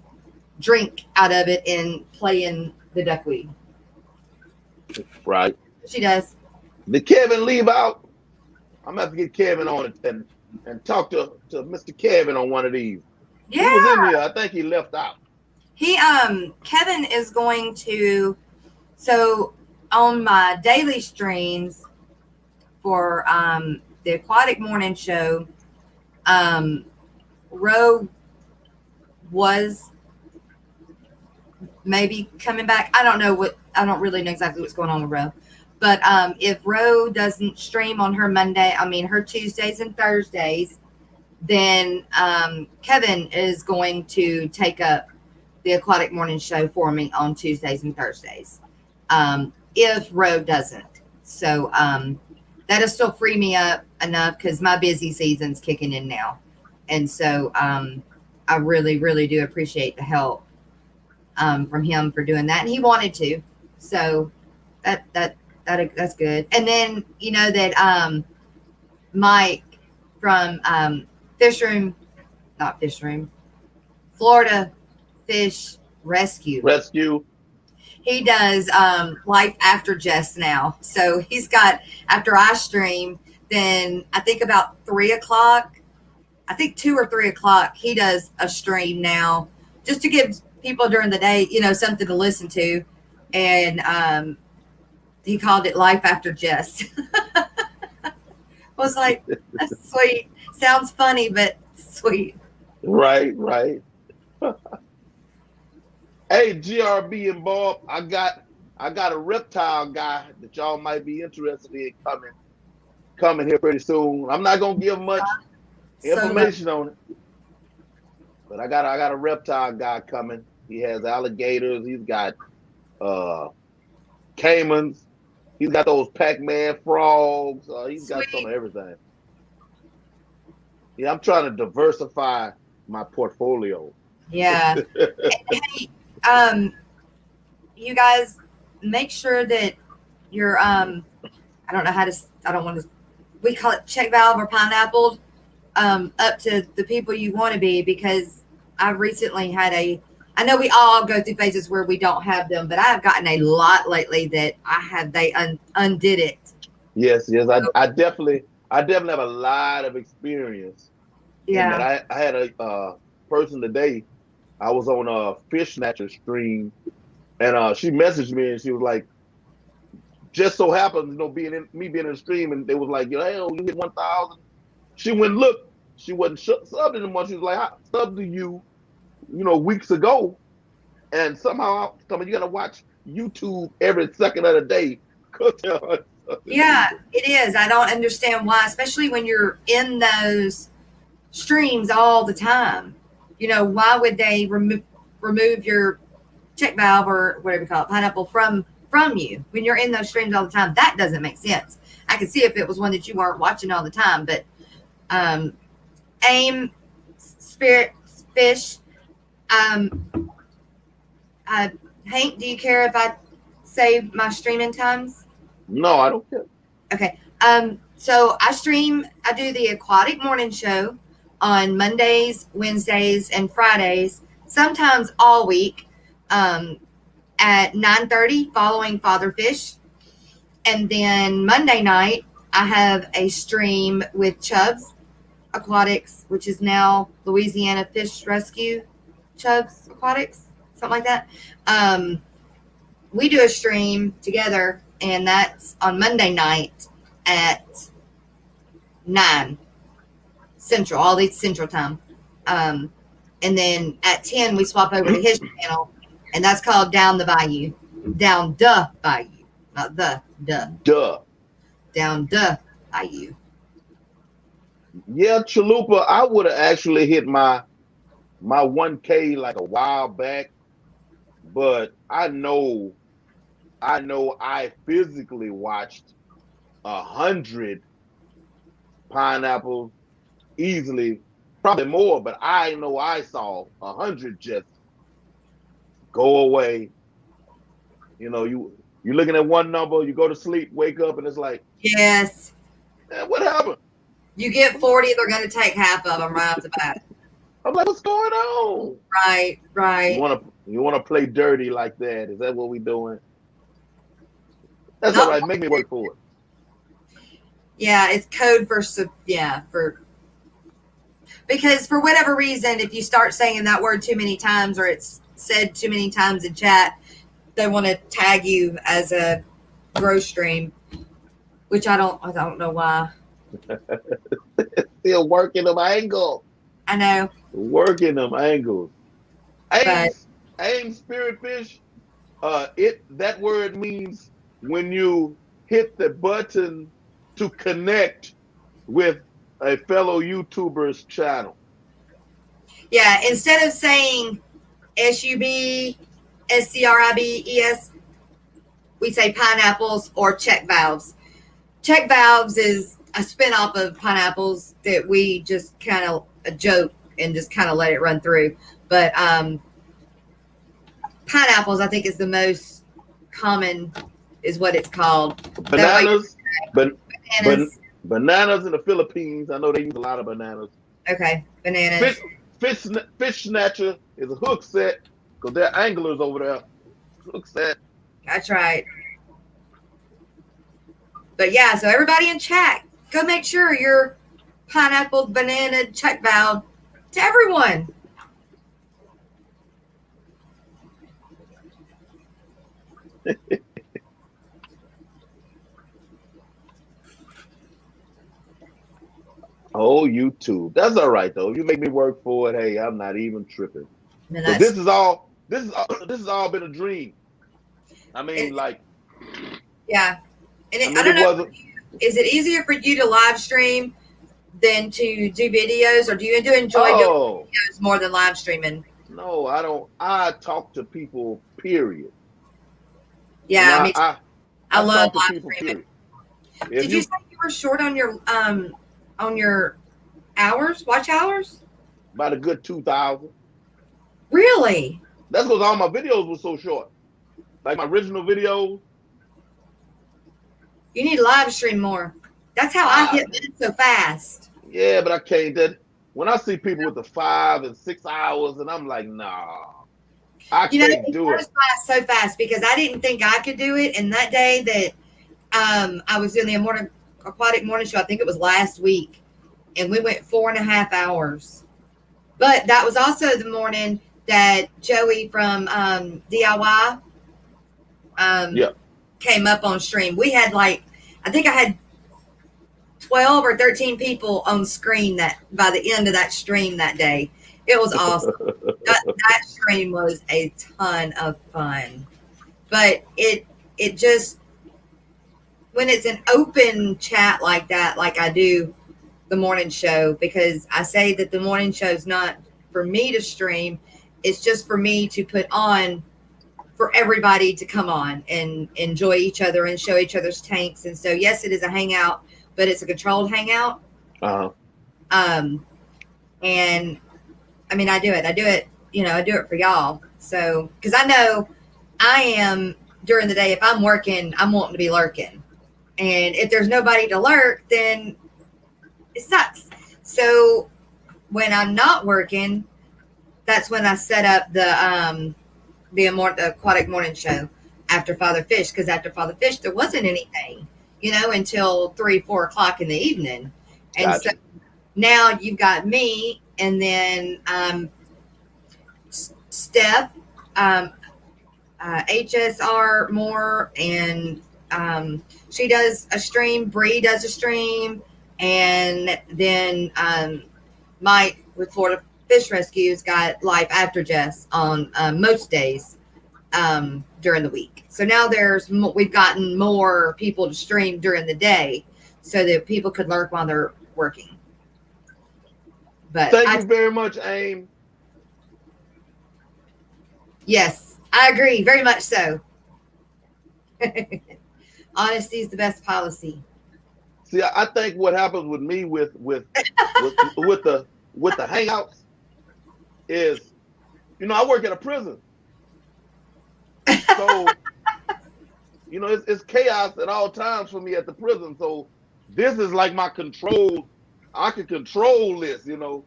drink out of it and play in the duckweed. Right. She does. Did Kevin leave out? I'm going to have to get Kevin on it and talk to Mr. Kevin on one of these. Yeah. He was in here. I think he left out. Kevin is going to, so on my daily streams for the Aquatic Morning Show, Ro was maybe coming back. I don't really know exactly what's going on with Ro. But if Ro doesn't stream on her Tuesdays and Thursdays, then Kevin is going to take up the Aquatic Morning Show for me on Tuesdays and Thursdays. If Ro doesn't. So that'll still free me up enough, because my busy season's kicking in now. And so I really, really do appreciate the help from him for doing that. And he wanted to. So that's good. And then, you know, that Mike from Florida Fish Rescue. He does life after Jess now. So he's got, after I stream, then I think about 3 o'clock, I think 2 or 3 o'clock, he does a stream now, just to give people during the day, you know, something to listen to. And he called it Life After Jess. I was like, that's sweet. Sounds funny, but sweet. Right. Hey, GRB and Bob, I got a reptile guy that y'all might be interested in coming here pretty soon. I'm not gonna give much information on it, but I got a reptile guy coming. He has alligators. He's got caimans. He's got those Pac-Man frogs. He's got some of everything. Yeah, I'm trying to diversify my portfolio. Yeah. Hey, you guys make sure that you're we call it check valve or pineapple up to the people you want to be, because I've recently had I know we all go through phases where we don't have them, but I have gotten a lot lately that they undid it. Yes. I definitely have a lot of experience. Yeah. I had a person today. I was on a fish snatcher stream, and she messaged me and she was like, just so happens, you know, being in the stream, and they was like, hey, you hit 1,000. She went and looked. She wasn't subbed anymore. She was like, I subbed to you, you know, weeks ago, and somehow you gotta watch YouTube every second of the day. Yeah, it is. I don't understand why, especially when you're in those streams all the time. You know, why would they remove your check valve or whatever you call it, pineapple from you when you're in those streams all the time? That doesn't make sense. I could see if it was one that you weren't watching all the time, but AIM Spirit Fish. Hank, do you care if I say my streaming times? No, I don't care. Okay. So I do the Aquatic Morning Show on Mondays, Wednesdays, and Fridays, sometimes all week, at 9:30 following Father Fish. And then Monday night, I have a stream with Chubbs Aquatics, which is now Louisiana Fish Rescue Chubbs Aquatics, something like that. We do a stream together, and that's on Monday night at 9 Central, all these Central time. And then at 10, we swap over to his channel, and that's called Down the Bayou. Down the Bayou. Not the, Duh. Down the Bayou. Yeah, Chalupa, I would have actually hit my 1K like a while back, but I know I physically watched 100 pineapples easily, probably more, but I know I saw 100 just go away. You know, you're looking at one number, you go to sleep, wake up, and it's like, Yes. man, what happened? You get 40, they're going to take half of them right off the bat. I'm like, what's going on? Right, right. You want to play dirty like that? Is that what we doing? That's No. all right. Make me work for it. Yeah, it's code for because for whatever reason, if you start saying that word too many times or it's said too many times in chat, they want to tag you as a grow stream, which I don't know why. Still working them angles. I know. Working them angles. But Aim spirit fish. That word means when you hit the button to connect with a fellow YouTuber's channel. yeah, instead of saying SUBSCRIBES, we say pineapples or check valves. Check valves is a spinoff of pineapples that we just kind of a joke and just kind of let it run through. But pineapples, I think, is the most common, is what it's called. Bananas. Bananas. Bananas in the Philippines. I know they use a lot of bananas. Okay, bananas. Fish snatcher is a hook set because they're anglers over there. Hook set. That's right. But yeah, so everybody in chat, go make sure your pineapple banana check valve to everyone. Oh, YouTube. That's all right though. You make me work for it. Hey, I'm not even tripping. But this has all been a dream. I mean, yeah. And I don't know. Is it easier for you to live stream than to do videos, or do you enjoy doing videos more than live streaming? No, I don't. I talk to people, period. Yeah, I love live streaming. Period. Did you say you were short on your hours, watch hours? About a good 2,000. Really? That's because all my videos were so short. Like my original videos. You need to live stream more. That's how I hit minutes so fast. Yeah, but I can't. When I see people with the 5 and 6 hours, and I'm like, nah, I can't do it. So fast because I didn't think I could do it. And that day that I was doing the aquatic morning show, I think it was last week, and we went 4.5 hours. But that was also the morning that Joey from DIY came up on stream. We had I think I had 12 or 13 people on screen that by the end of that stream that day. It was awesome. that stream was a ton of fun. But it just, when it's an open chat like that, like I do the morning show, because I say that the morning show is not for me to stream, it's just for me to put on for everybody to come on and enjoy each other and show each other's tanks. And so, yes, it is a hangout, but it's a controlled hangout. Uh-huh. And I mean, I do it, I do it for y'all. So, cause I know I am during the day, if I'm working, I'm wanting to be lurking. And if there's nobody to lurk, then it sucks. So when I'm not working, that's when I set up the aquatic morning show after Father Fish, because after Father Fish there wasn't anything, until 3-4 o'clock in the evening, and so Gotcha. now you've got me, and then Steph, um, HSR more, and she does a stream. Bree does a stream, and then Mike with Florida Fish Rescue's got Life After Jess on most days during the week. So now we've gotten more people to stream during the day, so that people could lurk while they're working. But Thank you very much, AIM. Yes, I agree, very much so. Honesty is the best policy. See, I think what happens with me with the hangouts is, I work at a prison, so it's chaos at all times for me at the prison. So this is like my control. I can control this. Hey, do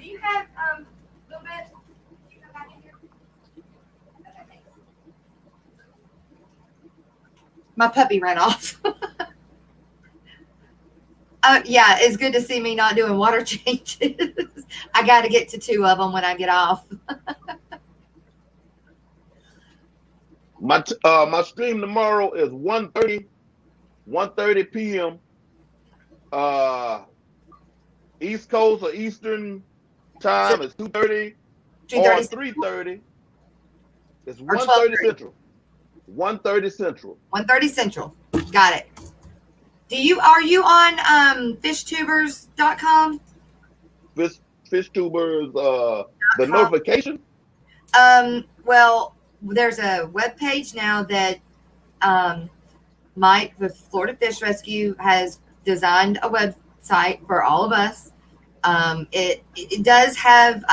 you have a little bit? Can you come back in here? Okay, thanks. My puppy ran off. Yeah, it's good to see me not doing water changes. I got to get to 2 of them when I get off. My stream tomorrow is 1:30 p.m. East Coast or Eastern time is 2:30 or 3:30. It's 1:30 Central. 1:30 Central. 1:30 Central. Got it. Are you on fishtubers.com? Fishtubers, the notification? Well, there's a web page now that Mike with Florida Fish Rescue has designed a website for all of us. It does have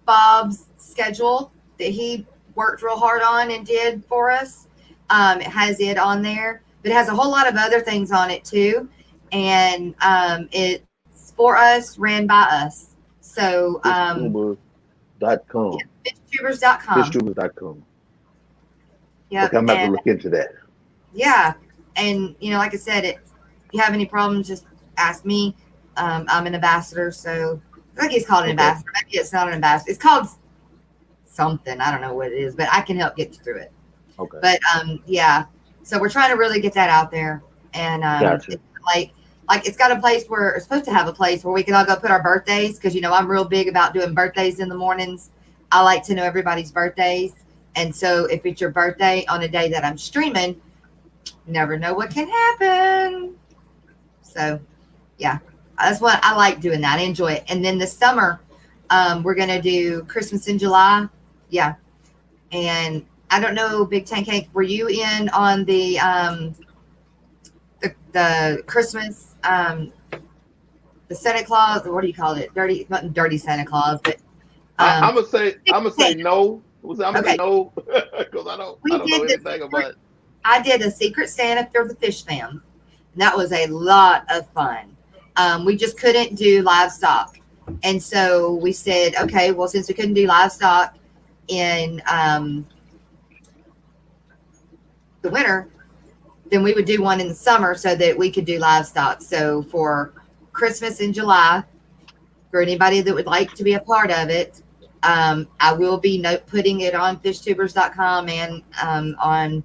Bob's schedule that he worked real hard on and did for us. It has it on there, but it has a whole lot of other things on it too. And it's for us, ran by us. So fishtubers.com. Fishtubers.com. Fishtubers.com. Yeah. Okay, I'm about to look into that. Yeah. And like I said, if you have any problems, just ask me. I'm an ambassador, so I think it's called an ambassador. Maybe it's not an ambassador. It's called something. I don't know what it is, but I can help get you through it. Okay. But yeah. So we're trying to really get that out there, and Gotcha. it's like it's got a place where it's supposed to have a place where we can all go put our birthdays, because I'm real big about doing birthdays in the mornings. I like to know everybody's birthdays, and so if it's your birthday on a day that I'm streaming, you never know what can happen. So yeah, that's what I like doing. That I enjoy it. And then this summer, we're gonna do Christmas in July. Yeah, and I don't know, Big Tank Cake, were you in on the Christmas, the Santa Claus, or what do you call it? Not dirty Santa Claus, but I'm gonna say no. I'm gonna say no because I don't know anything about it. I did a Secret Santa for the Fish Fam. And that was a lot of fun. We just couldn't do livestock, and so we said, okay, well, since we couldn't do livestock in the winter, then we would do one in the summer so that we could do livestock. So for Christmas in July, for anybody that would like to be a part of it, I will be putting it on fishtubers.com and on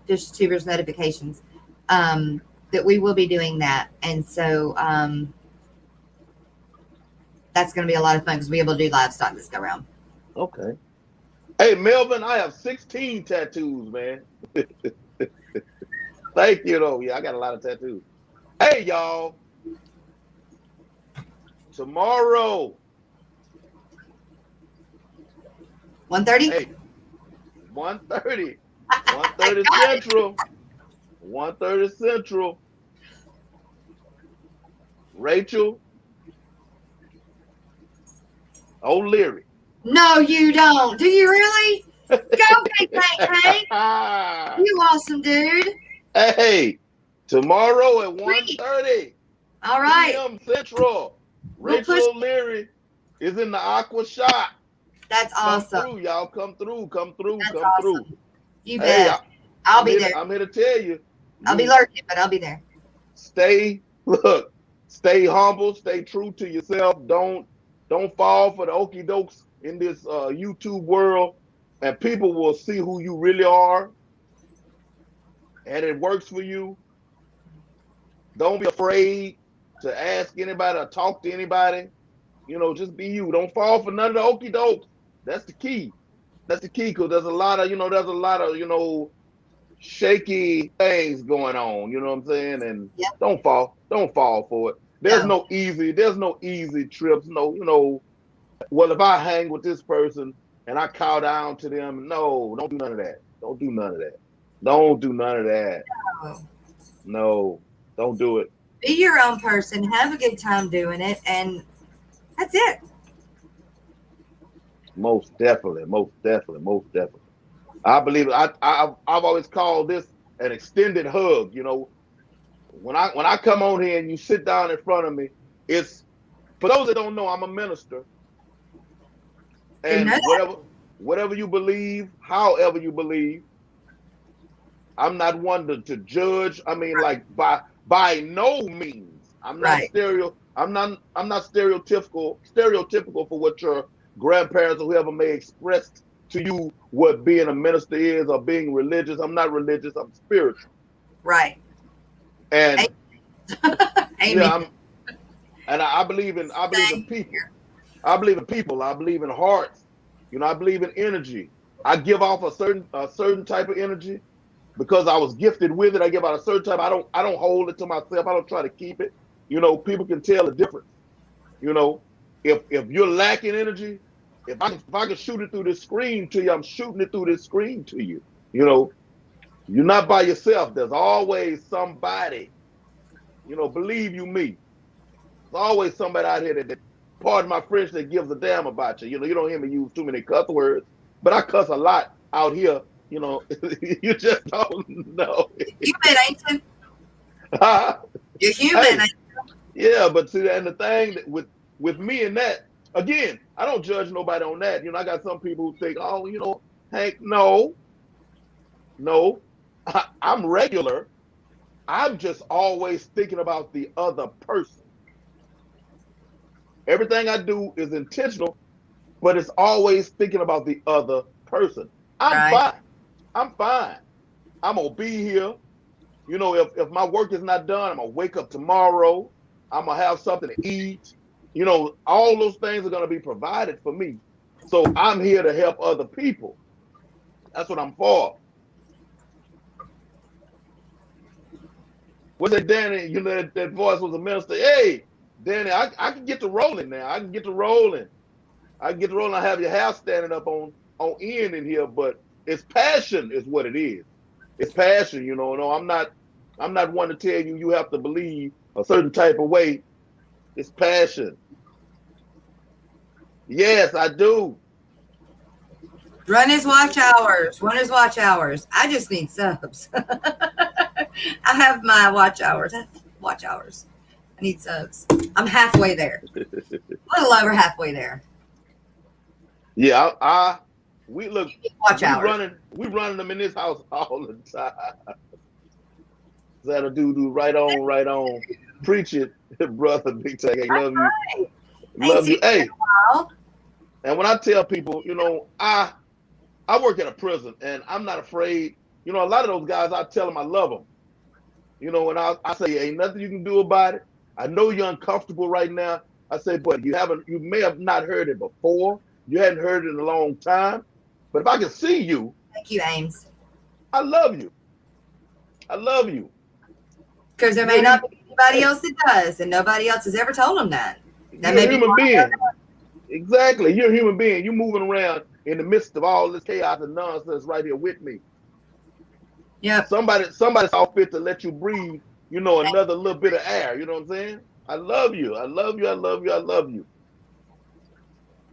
FishTubers notifications that we will be doing that. And so that's going to be a lot of fun because we'll be able to do livestock this go around. Okay. Hey, Melvin, I have 16 tattoos, man. Thank you, though. Yeah, I got a lot of tattoos. Hey, y'all. Tomorrow. 1:30? Hey, 1:30. 1:30 Central. 1:30 Central. Rachel O'Leary. No, you don't. Do you really? Go, Big Tank Hank. You awesome, dude. Hey, tomorrow at 1:30. All right. PM Central. We'll push. Rachel O'Leary is in the Aqua Shop. That's Come awesome. through, y'all. Come through. Come through. That's Come through. awesome. You Hey, bet. I'll be there. I'm here to tell you. I'll be lurking, but I'll be there. Stay humble, stay true to yourself. Don't fall for the okie dokes in this YouTube world, and people will see who you really are, and it works for you. Don't be afraid to ask anybody or talk to anybody. Just be you. Don't fall for none of the okie dokes. That's the key. That's the key, because there's a lot of shaky things going on, you know what I'm saying? And Yep. don't fall for it. There's no easy trips. No, well, if I hang with this person and I cow down to them, no, don't do none of that. Don't do none of that. Don't do none of that. No, don't do it. Be your own person. Have a good time doing it, and that's it. Most definitely. I believe I've always called this an extended hug. When I come on here and you sit down in front of me, it's, for those that don't know, I'm a minister, and whatever you believe, however you believe, I'm not one to judge. I mean, like by no means, I'm not stereotypical for what your grandparents or whoever may express to you what being a minister is, or being religious. I'm not religious. I'm spiritual. Right. And Amen. I believe in people. I believe in people. I believe in hearts. I believe in energy. I give off a certain type of energy because I was gifted with it. I give out a certain type. I don't hold it to myself. I don't try to keep it. People can tell the difference. If you're lacking energy, if I can shoot it through this screen to you, I'm shooting it through this screen to you. You're not by yourself. There's always somebody. Believe you me. There's always somebody out here that pardon my French, that gives a damn about you. You don't hear me use too many cuss words, but I cuss a lot out here. You just don't know. Human, ain't you? You're human. Hey, yeah, but see, and the thing that with me and that, again, I don't judge nobody on that. I got some people who think, oh, Hank, no, I'm regular. I'm just always thinking about the other person. Everything I do is intentional, but it's always thinking about the other person. I'm fine. I'm gonna be here. If my work is not done, I'm gonna wake up tomorrow. I'm gonna have something to eat. All those things are gonna be provided for me. So I'm here to help other people. That's what I'm for. What's that, Danny? That voice was a minister. Hey, Danny, I can get to rolling now. I can get to rolling. I have your hair standing up on end in here, but it's passion is what it is. It's passion, No, I'm not one to tell you have to believe a certain type of way. It's passion. Yes, I do. Run his watch hours. I just need subs. I have my watch hours. I need subs. I'm halfway there. A little over halfway there. Yeah, we look. Watch hours. We running them in this house all the time. That'll do right on. Preach it, brother. Big Tech. I love you. Love you. Hey. And when I tell people, I work at a prison, and I'm not afraid. A lot of those guys, I tell them I love them. And I say, ain't nothing you can do about it. I know you're uncomfortable right now. I say, but you may have not heard it before. You hadn't heard it in a long time. But if I can see you. Thank you, Ames. I love you. Because there may not be anybody else that does, and nobody else has ever told them that. You're a human being. Exactly. You're a human being. You're moving around in the midst of all this chaos and nonsense right here with me. Yeah. Somebody saw fit to let you breathe, another little bit of air. You know what I'm saying? I love you.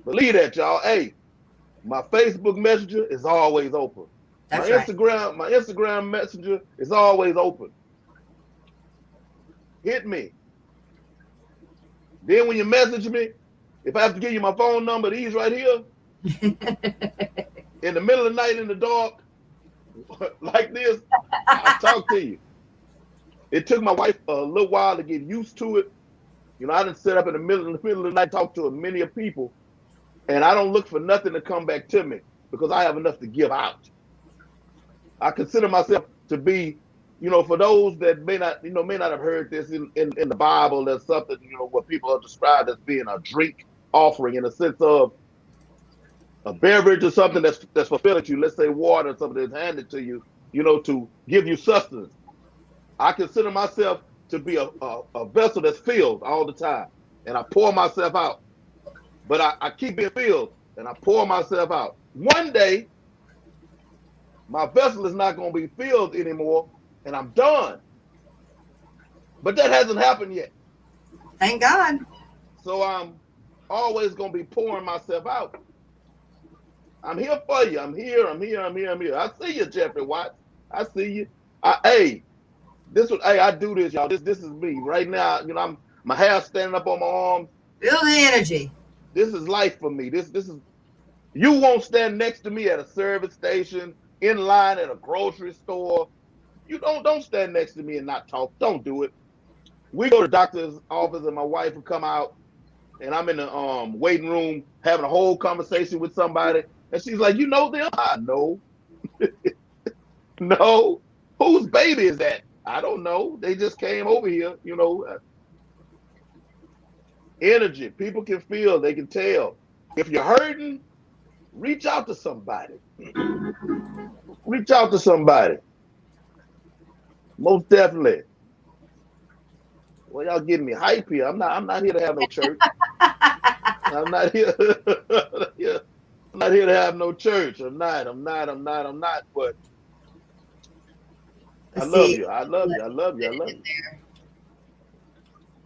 Believe that, y'all. Hey, my Facebook Messenger is always open. That's my Instagram Messenger is always open. Hit me. Then when you message me, if I have to give you my phone number, these right here, in the middle of the night in the dark, like this, I'll talk to you. It took my wife a little while to get used to it. You know, I didn't sit up in the middle of the night, talk to many of people, and I don't look for nothing to come back to me because I have enough to give out. I consider myself to be, you know, for those that may not have heard this in the Bible, there's something, you know, what people are described as being a drink offering in a sense of a beverage or something that's fulfilling you. Let's say water or something that's handed to you, you know, to give you sustenance. I consider myself to be a vessel that's filled all the time, and I pour myself out. But I keep being filled, and I pour myself out. One day, my vessel is not going to be filled anymore, and I'm done. But that hasn't happened yet. Thank God. So I'm always going to be pouring myself out. I'm here for you. I'm here. I see you, Jeffrey Watts. I see you. Hey, I do this, y'all. This is me right now. You know, my hair standing up on my arms. Feel the energy. This is life for me. This is. You won't stand next to me at a service station, in line at a grocery store. You don't stand next to me and not talk. Don't do it. We go to the doctor's office and my wife will come out, and I'm in the waiting room having a whole conversation with somebody, and she's like, "You know them?" I know. No. Whose baby is that? I don't know. They just came over here. You know, energy. People can feel. They can tell. If you're hurting, reach out to somebody. Reach out to somebody. Most definitely. Well, y'all getting me hype here. I'm not here to have no church. I'm not here. I'm not here to have no church. I'm not. But I love you. I love you.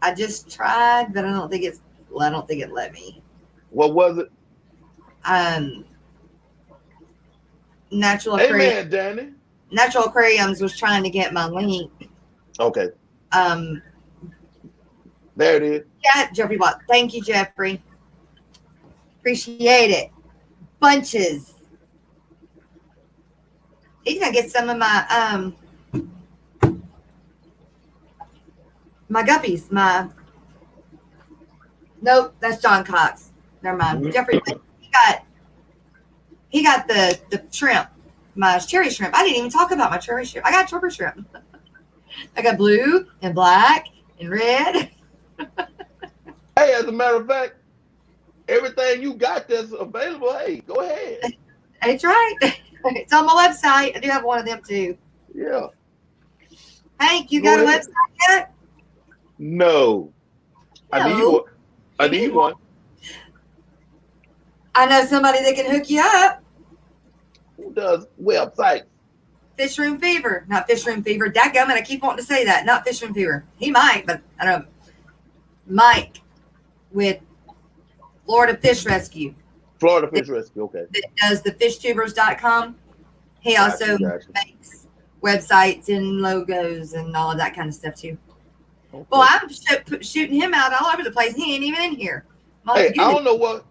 I just tried, but I don't think it let me. What was it? Natural Amen, Danny. Natural Aquariums was trying to get my link. Okay. There it is. Yeah, Jeffrey Watt. Thank you, Jeffrey. Appreciate it. Bunches. He's gonna get some of my my guppies. Nope, that's John Cox. Never mind. Mm-hmm. Jeffrey, he got the shrimp, my cherry shrimp. I didn't even talk about my cherry shrimp. I got triple shrimp. I got blue and black and red. Hey, as a matter of fact, everything you got that's available, hey, go ahead. That's right. It's on my website. I do have one of them too. Yeah. Hank, you got a website yet? No. I need one. I know somebody that can hook you up. Who does websites? Fish Room Fever. Not Fish Room Fever. Dadgummit, I keep wanting to say that. Not Fish Room Fever. He might, but I don't know. Mike with Florida Fish Rescue. Florida Fish Rescue, okay. That does the fishtubers.com. He also makes websites and logos and all of that kind of stuff too. Okay. Well, I'm shooting him out all over the place. He ain't even in here. Hey, I don't know what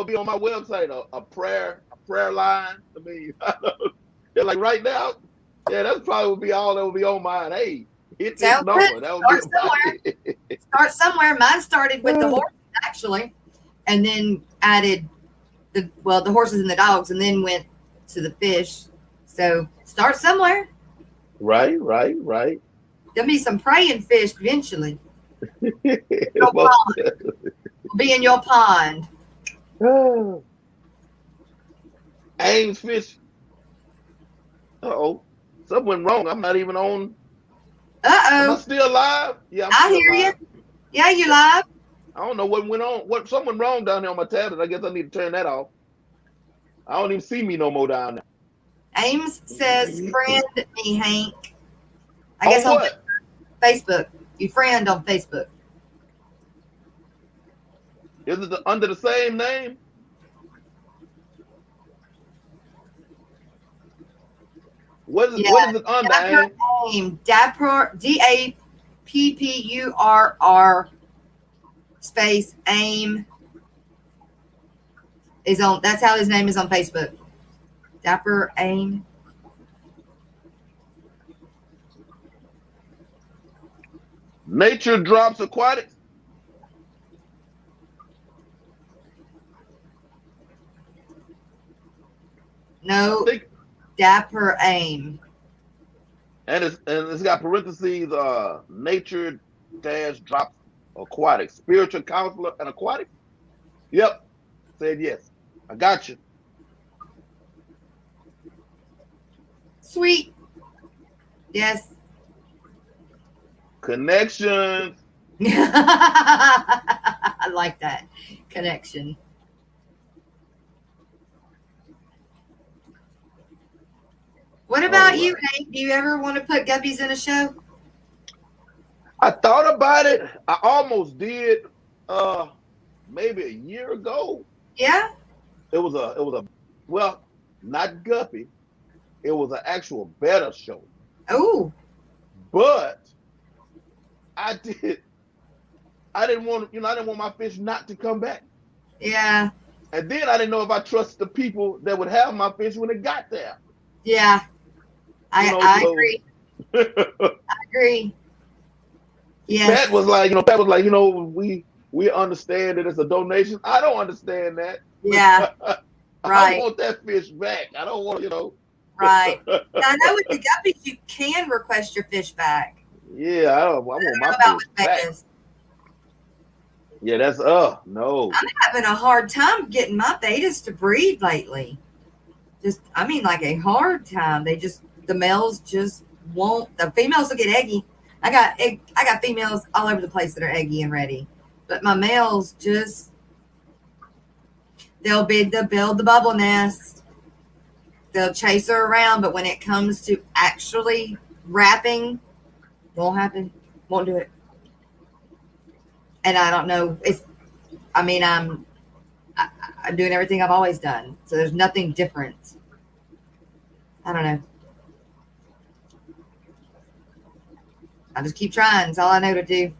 be on my website. A prayer line. I mean, yeah, like right now, yeah, that's probably would be all that would be on mine. Hey, hit this number. That would Start somewhere. Mine started with the horses actually, and then added the horses and the dogs, and then went to the fish. So start somewhere. Right. There'll be some praying fish eventually. Be in your pond. Ames fish. Uh-oh. Something went wrong. I'm not even on. Am I still live? Yeah, I hear you. Yeah, you live. I don't know what went on. Something wrong down there on my tablet. I guess I need to turn that off. I don't even see me no more down there. Ames says, friend me, Hank. I guess on on Facebook. You friend on Facebook. Is it under the same name? What is it under? Name Dappur, Dappurr. space aim is on. That's how his name is on Facebook. Dapper aim. Nature Drops Aquatics. I No, think, Dapper aim. and it's got parentheses. Nature Dash Drops Aquatics. Spiritual counselor and aquatics. Yep. Said yes. I got you. Sweet. Yes. Connections. I like that connection. What All about you, right. Hank? Do you ever want to put guppies in a show? I thought about it. I almost did. Uh, Maybe a year ago. Yeah. It was a well, not Guppy. It was an actual better show. Oh, But I did. I didn't want. I didn't want my fish not to come back. yeah. And then I didn't know if I trusted the people that would have my fish when it got there. Yeah. I So agree. I agree. Pat Yes. was like, Pat was like, we understand that it's a donation. I don't understand that. Yeah. I Right. want that fish back. I don't want. Right. Now, I know with the guppies, you can request your fish back. Yeah, I I want don't my know about fish with back. betas. Yeah, that's no. I'm having a hard time getting my betas to breed lately. Just, I mean, like a hard time. The males just won't. The females will get eggy. I got females all over the place that are eggy and ready, but my males just they'll build the bubble nest. They'll chase her around, but when it comes to actually wrapping, won't happen. Won't do it. And I don't know. I mean, I'm doing everything I've always done, so there's nothing different. I don't know. I just keep trying. It's all I know to do.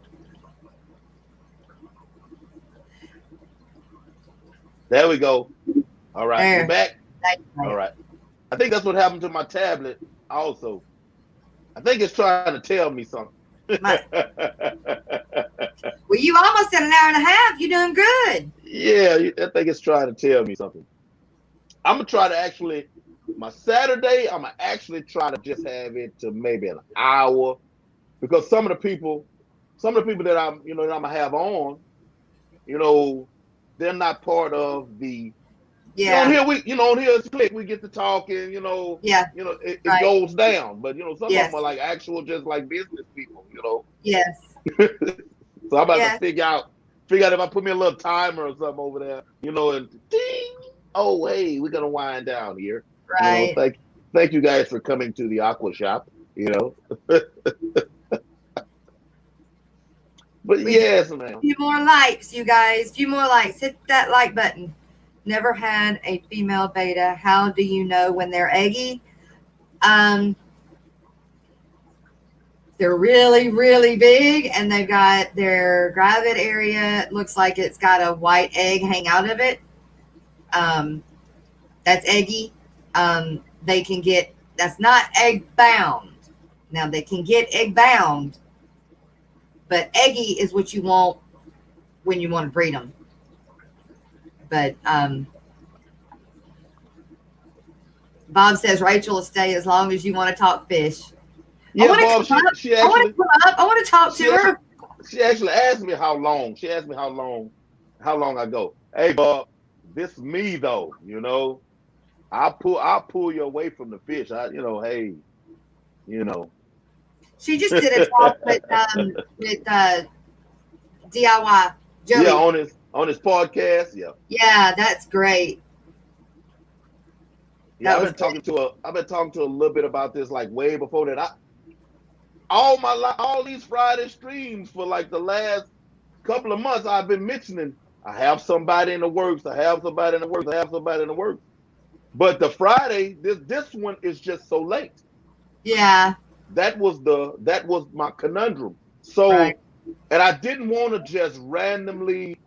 There we go. All right, There. you back? All Right. right. I think that's what happened to my tablet. Also, I think it's trying to tell me something. My, well, you almost at an hour and a half. You're doing good. Yeah, I think it's trying to tell me something. I'm gonna try to actually my Saturday. I'm gonna actually try to just have it to maybe an hour because some of the people that that I'm gonna have on, you know, they're not part of the. Yeah. On here it's click. We get to talking. Yeah. It Right. goes down. But some of them Yes. are like actual, just like business people. Yes. So I'm about to Yes. figure out if I put me a little timer or something over there. And ding. Oh, hey, we're gonna wind down here. Right. Thank you guys for coming to the Aqua Shop. But We got yes, a man. few more likes, you guys. A few more likes. Hit that like button. Never had a female beta. How do you know when they're eggy? Um, they're really, really big, and they've got their gravid area. It looks like it's got a white egg hang out of it. That's eggy. They can get. That's not egg bound. Now they can get egg bound, but eggy is what you want when you want to breed them. But Bob says Rachel will stay as long as you want to talk fish. Yeah, Bob. I want to come up. I want to talk to her. She actually asked me how long. She asked me how long I go. Hey, Bob, this me though. I'll pull you away from the fish. Hey. She just did a talk with DIY Joey. Yeah, on his podcast. Yeah. Yeah, that's great. Yeah, I've been talking to a little bit about this like way before that. All these Friday streams for like the last couple of months, I've been mentioning I have somebody in the works. I have somebody in the works. I have somebody in the works. But the Friday, this one is just so late. Yeah. That was my conundrum. So right. And I didn't want to just randomly.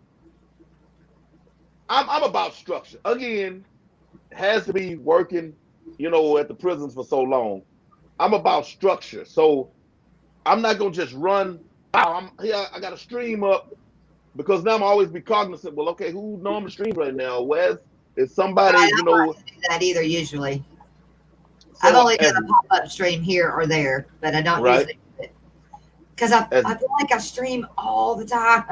I'm about structure. Again, it has to be working, at the prisons for so long. I'm about structure. So I'm not gonna just run. Wow, I'm here. I got a stream up because now I'm always be cognizant. Well, okay, who normally streams right now? Where's is Right, somebody? I'm not gonna do that either usually. I've So only done as a pop-up stream here or there, but I don't right usually do it. Because as I feel like I stream all the time.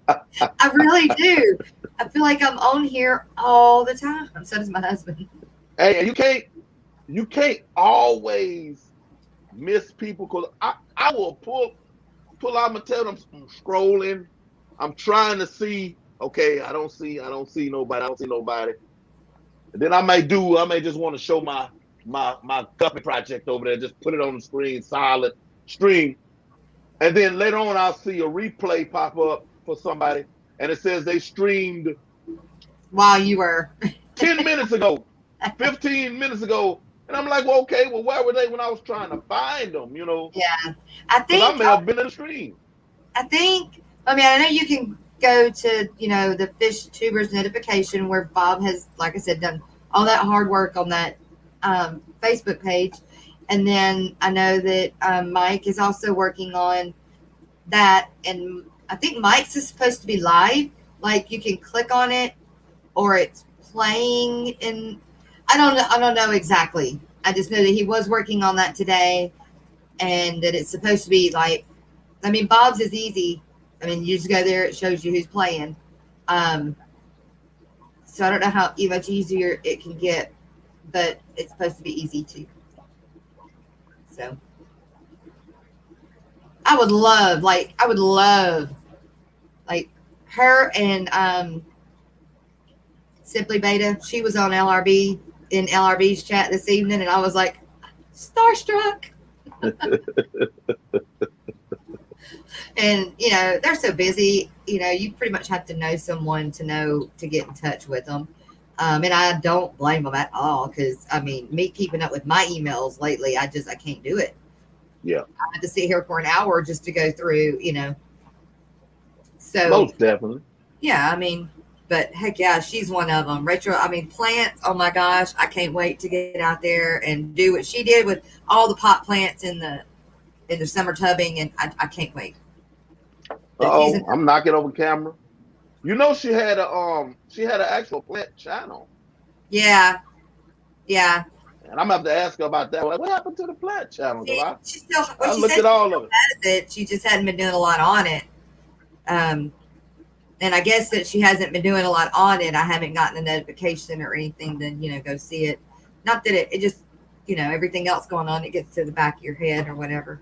I really do. I feel like I'm on here all the time. So does my husband. hey, you can't always miss people because I will pull out my tail. I'm scrolling. I'm trying to see. Okay, I don't see nobody. I don't see nobody. And then I may just want to show my company project over there. Just put it on the screen, silent stream, and then later on I'll see a replay pop up for somebody, and it says they streamed While you were, 10 minutes ago, 15 minutes ago, and I'm like, well, okay, well, where were they when I was trying to find them? yeah. I Because I think, may have been in the stream. I think, I mean, I know you can go to, the Fish Tubers notification where Bob has, like I said, done all that hard work on that Facebook page. And then I know that Mike is also working on that. And I think Mike's is supposed to be live. Like you can click on it or it's playing. And I don't know exactly. I just know that he was working on that today and that it's supposed to be like, I mean, Bob's is easy. I mean, you just go there, it shows you who's playing. So I don't know how much easier it can get, but it's supposed to be easy too. So I would love, like her and Simply Beta. She was on LRB in LRB's chat this evening, and I was like, starstruck. And they're so busy. You pretty much have to know someone to get in touch with them. And I don't blame them at all because I mean, me keeping up with my emails lately, I can't do it. Yeah, I had to sit here for an hour just to go through. So most definitely. yeah, I mean, but heck yeah, she's one of them. Rachel, I mean, plants. Oh my gosh, I can't wait to get out there and do what she did with all the pot plants in the summer tubbing, and I can't wait. Oh, I'm knocking over camera. She had an actual plant channel, Yeah, yeah. and I'm gonna have to ask her about that. Like, what happened to the plant channel? Because She still, I she looked said at she all still of it. has it. She just hadn't been doing a lot on it. And I guess that she hasn't been doing a lot on it. I haven't gotten a notification or anything to go see it. Not that it just everything else going on, it gets to the back of your head or whatever.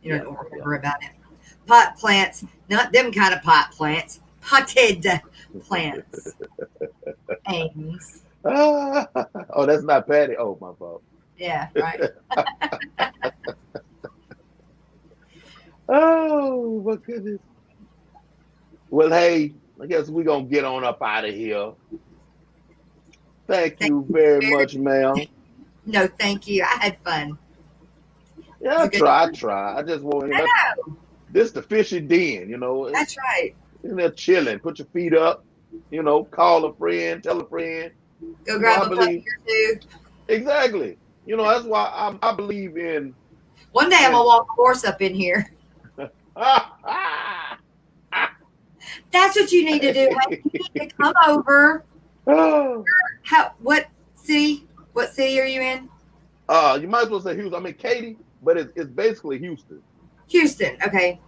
Yeah, Don't remember about it. Pot plants, not them kind of pot plants. Potted plants. Ames. Oh, that's not Patty. Oh, my fault. Yeah, right. Oh, my goodness. Well, hey, I guess we're going to get on up out of here. Thank you very much, ma'am. No, thank you. I had fun. Yeah, I try. I just want I know. this the fishy den, That's right. In there chilling. Put your feet up, call a friend, tell a friend. Go grab a puppy or two. Exactly. That's why I believe in. One day I'm going to walk a horse up in here. That's what you need to do. Hey, you need to come over. What city? What city are you in? You might as well say Houston. I mean Katy, but it's basically Houston. Houston, okay.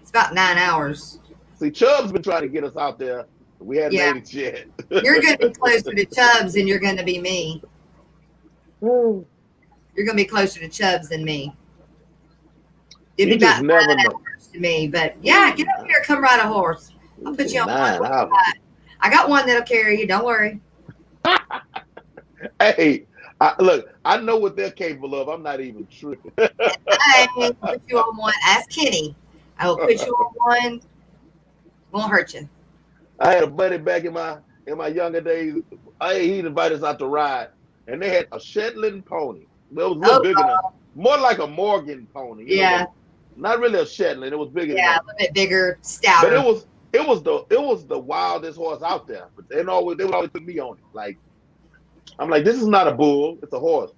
It's about 9 hours. See, Chubb's been trying to get us out there. We hadn't made it yet. You're going to be closer to Chubbs than you're going to be me. You're going to be closer to Chubbs than me. It'd be about 9 hours to me, but yeah, get up here, come ride a horse. I'll put you on one. I got one that'll carry you. Don't worry. Hey, look, I know what they're capable of. I'm not even tripping. I will put you on one. Ask Kenny. I will put you on one. Won't hurt you. I had a buddy back in my younger days. He'd invite us out to ride, and they had a Shetland pony. It was a little big enough. more like a Morgan pony, Yeah, not really a Shetland. It was bigger than yeah, that. a little bit bigger, But stouter. it was the wildest horse out there. But they would always put me on it. Like I'm like, this is not a bull, it's a horse.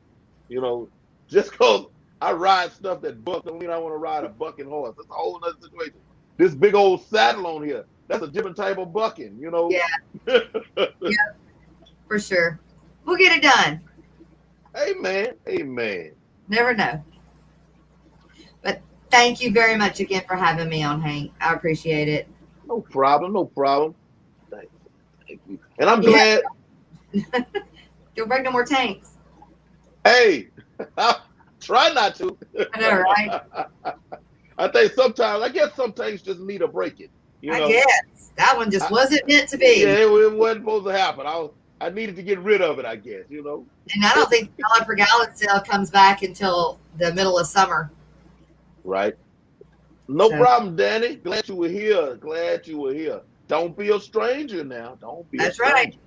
You know, just cause I ride stuff that buck don't mean I want to ride a bucking horse. That's a whole other situation. This big old saddle on here, that's a different type of bucking, Yeah, yeah, for sure. We'll get it done. Amen. Amen. Never know. But thank you very much again for having me on, Hank. I appreciate it. No problem. No problem. Thank you. Thank you. And I'm Yeah, glad. don't break no more tanks. Hey, I try not to. I know, right? I guess some tanks just need a breaking. You I know, guess that one just I, wasn't meant to yeah, be. it wasn't supposed to happen. I needed to get rid of it. I guess. And I don't think the dollar per gallon sale comes back until the middle of summer. Right. No So problem, Danny. Glad you were here. Glad you were here. Don't be a stranger now. Don't be a that's right. stranger.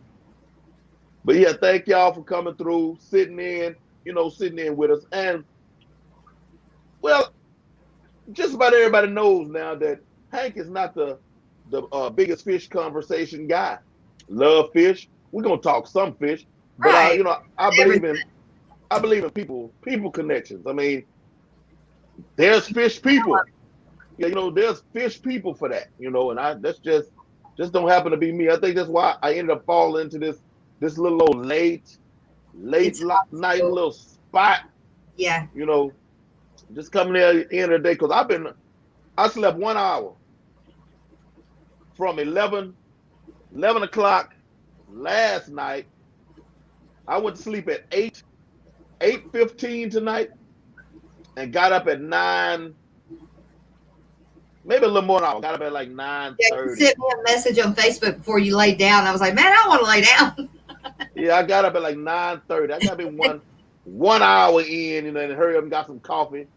But yeah, thank y'all for coming through, sitting in with us. And well, just about everybody knows now that Hank is not the biggest fish conversation guy. Love fish. We're gonna talk some fish, but Right. I believe Everything. in people connections. I mean, there's fish people. Yeah, there's fish people for that. And that's just don't happen to be me. I think that's why I ended up falling into this little old late It's night also, little spot. yeah. You know, just coming there at the end of the day because I slept 1 hour from 11 o'clock last night. I went to sleep at 8:15 tonight and got up at 9, maybe a little more than an hour. Got up at like Yeah, you 9:30. sent me a message on Facebook before you laid down. I was like, man, I want to lay down. Yeah, I got up at like 9:30. I got me one hour in, and hurry up and got some coffee.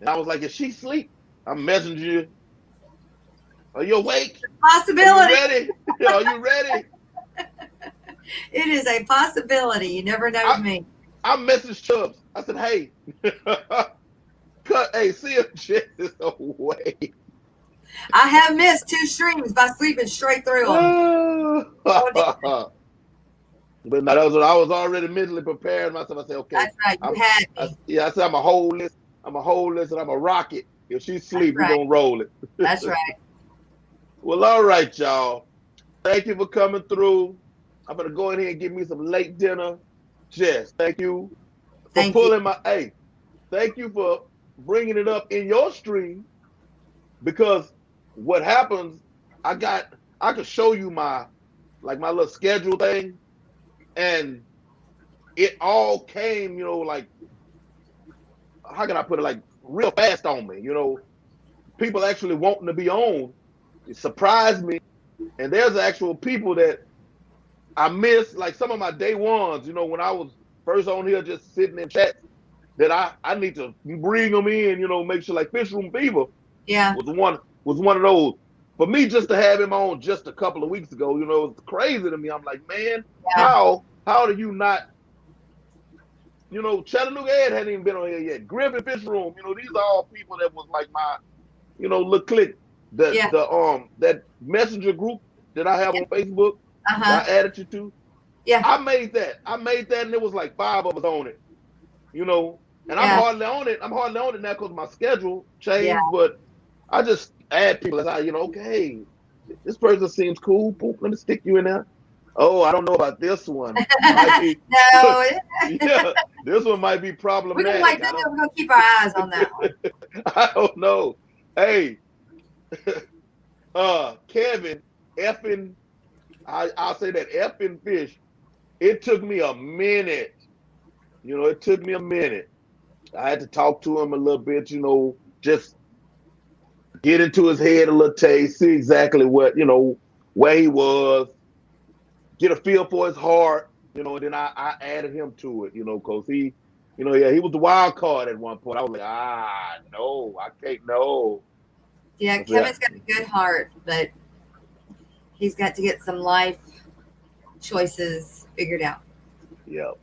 And I was like, is she asleep? I'm messaging you. Are you awake? Are you Possibility. ready? Are you ready? It is a possibility. You never know with I me. I messaged Chubbs. I said, hey, hey, see if Jess is awake. I have missed 2 streams by sleeping straight through them. But no, that was what I was already mentally preparing myself. I said, okay, That's right. You had me. I said, I'm a hold this. I'm a hold this, and I'm a rocket. If she's That's asleep, we're right. gonna roll it. That's right. Well, all right, y'all. Thank you for coming through. I'm gonna go in here and get me some late dinner. Jess, thank you for Thank you. pulling my. Hey, thank you for bringing it up in your stream because what happens, I could show you my little schedule thing, and it all came, like how can I put it, like real fast on me. People actually wanting to be on. It surprised me, and there's actual people that I miss, like some of my day ones. When I was first on here, just sitting in chats, that I need to bring them in. Make sure like Fish Room Fever Yeah. was one of those. For me, just to have him on just a couple of weeks ago, it's crazy to me. I'm like, man, Yeah. how do you not? Chattanooga Ed hadn't even been on here yet. Griffin Fish Room, these are all people that was like my, little clique. Yeah. That messenger group that I have on Facebook Uh-huh. that I added you to. Yeah. I made that, and there was like 5 of us on it. And I'm Yeah. hardly on it. I'm hardly on it now because my schedule Yeah. changed. But I just add people as okay, this person seems cool. Boop, let me stick you in there. Oh, I don't know about this one. Might be, No, yeah, this one might be we're gonna problematic. we're gonna keep our eyes on that one. I don't know. Hey, Kevin, effing, I'll say that effing fish. It took me a minute. It took me a minute. I had to talk to him a little bit, just get into his head a little taste, see exactly what, where he was, get a feel for his heart, and then I added him to it, because yeah, he was the wild card at one point. I was like, no, I can't, no. Yeah, I said, Kevin's got a good heart, but he's got to get some life choices figured out. yep.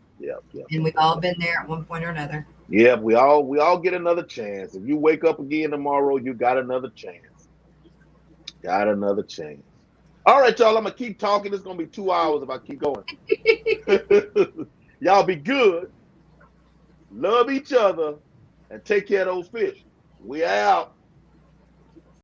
And we've all been there at one point or another. Yeah, we all get another chance. If you wake up again tomorrow, you got another chance. Got another chance. All right, y'all. I'm gonna keep talking. It's gonna be 2 hours if I keep going. Y'all be good, love each other, and take care of those fish. We out.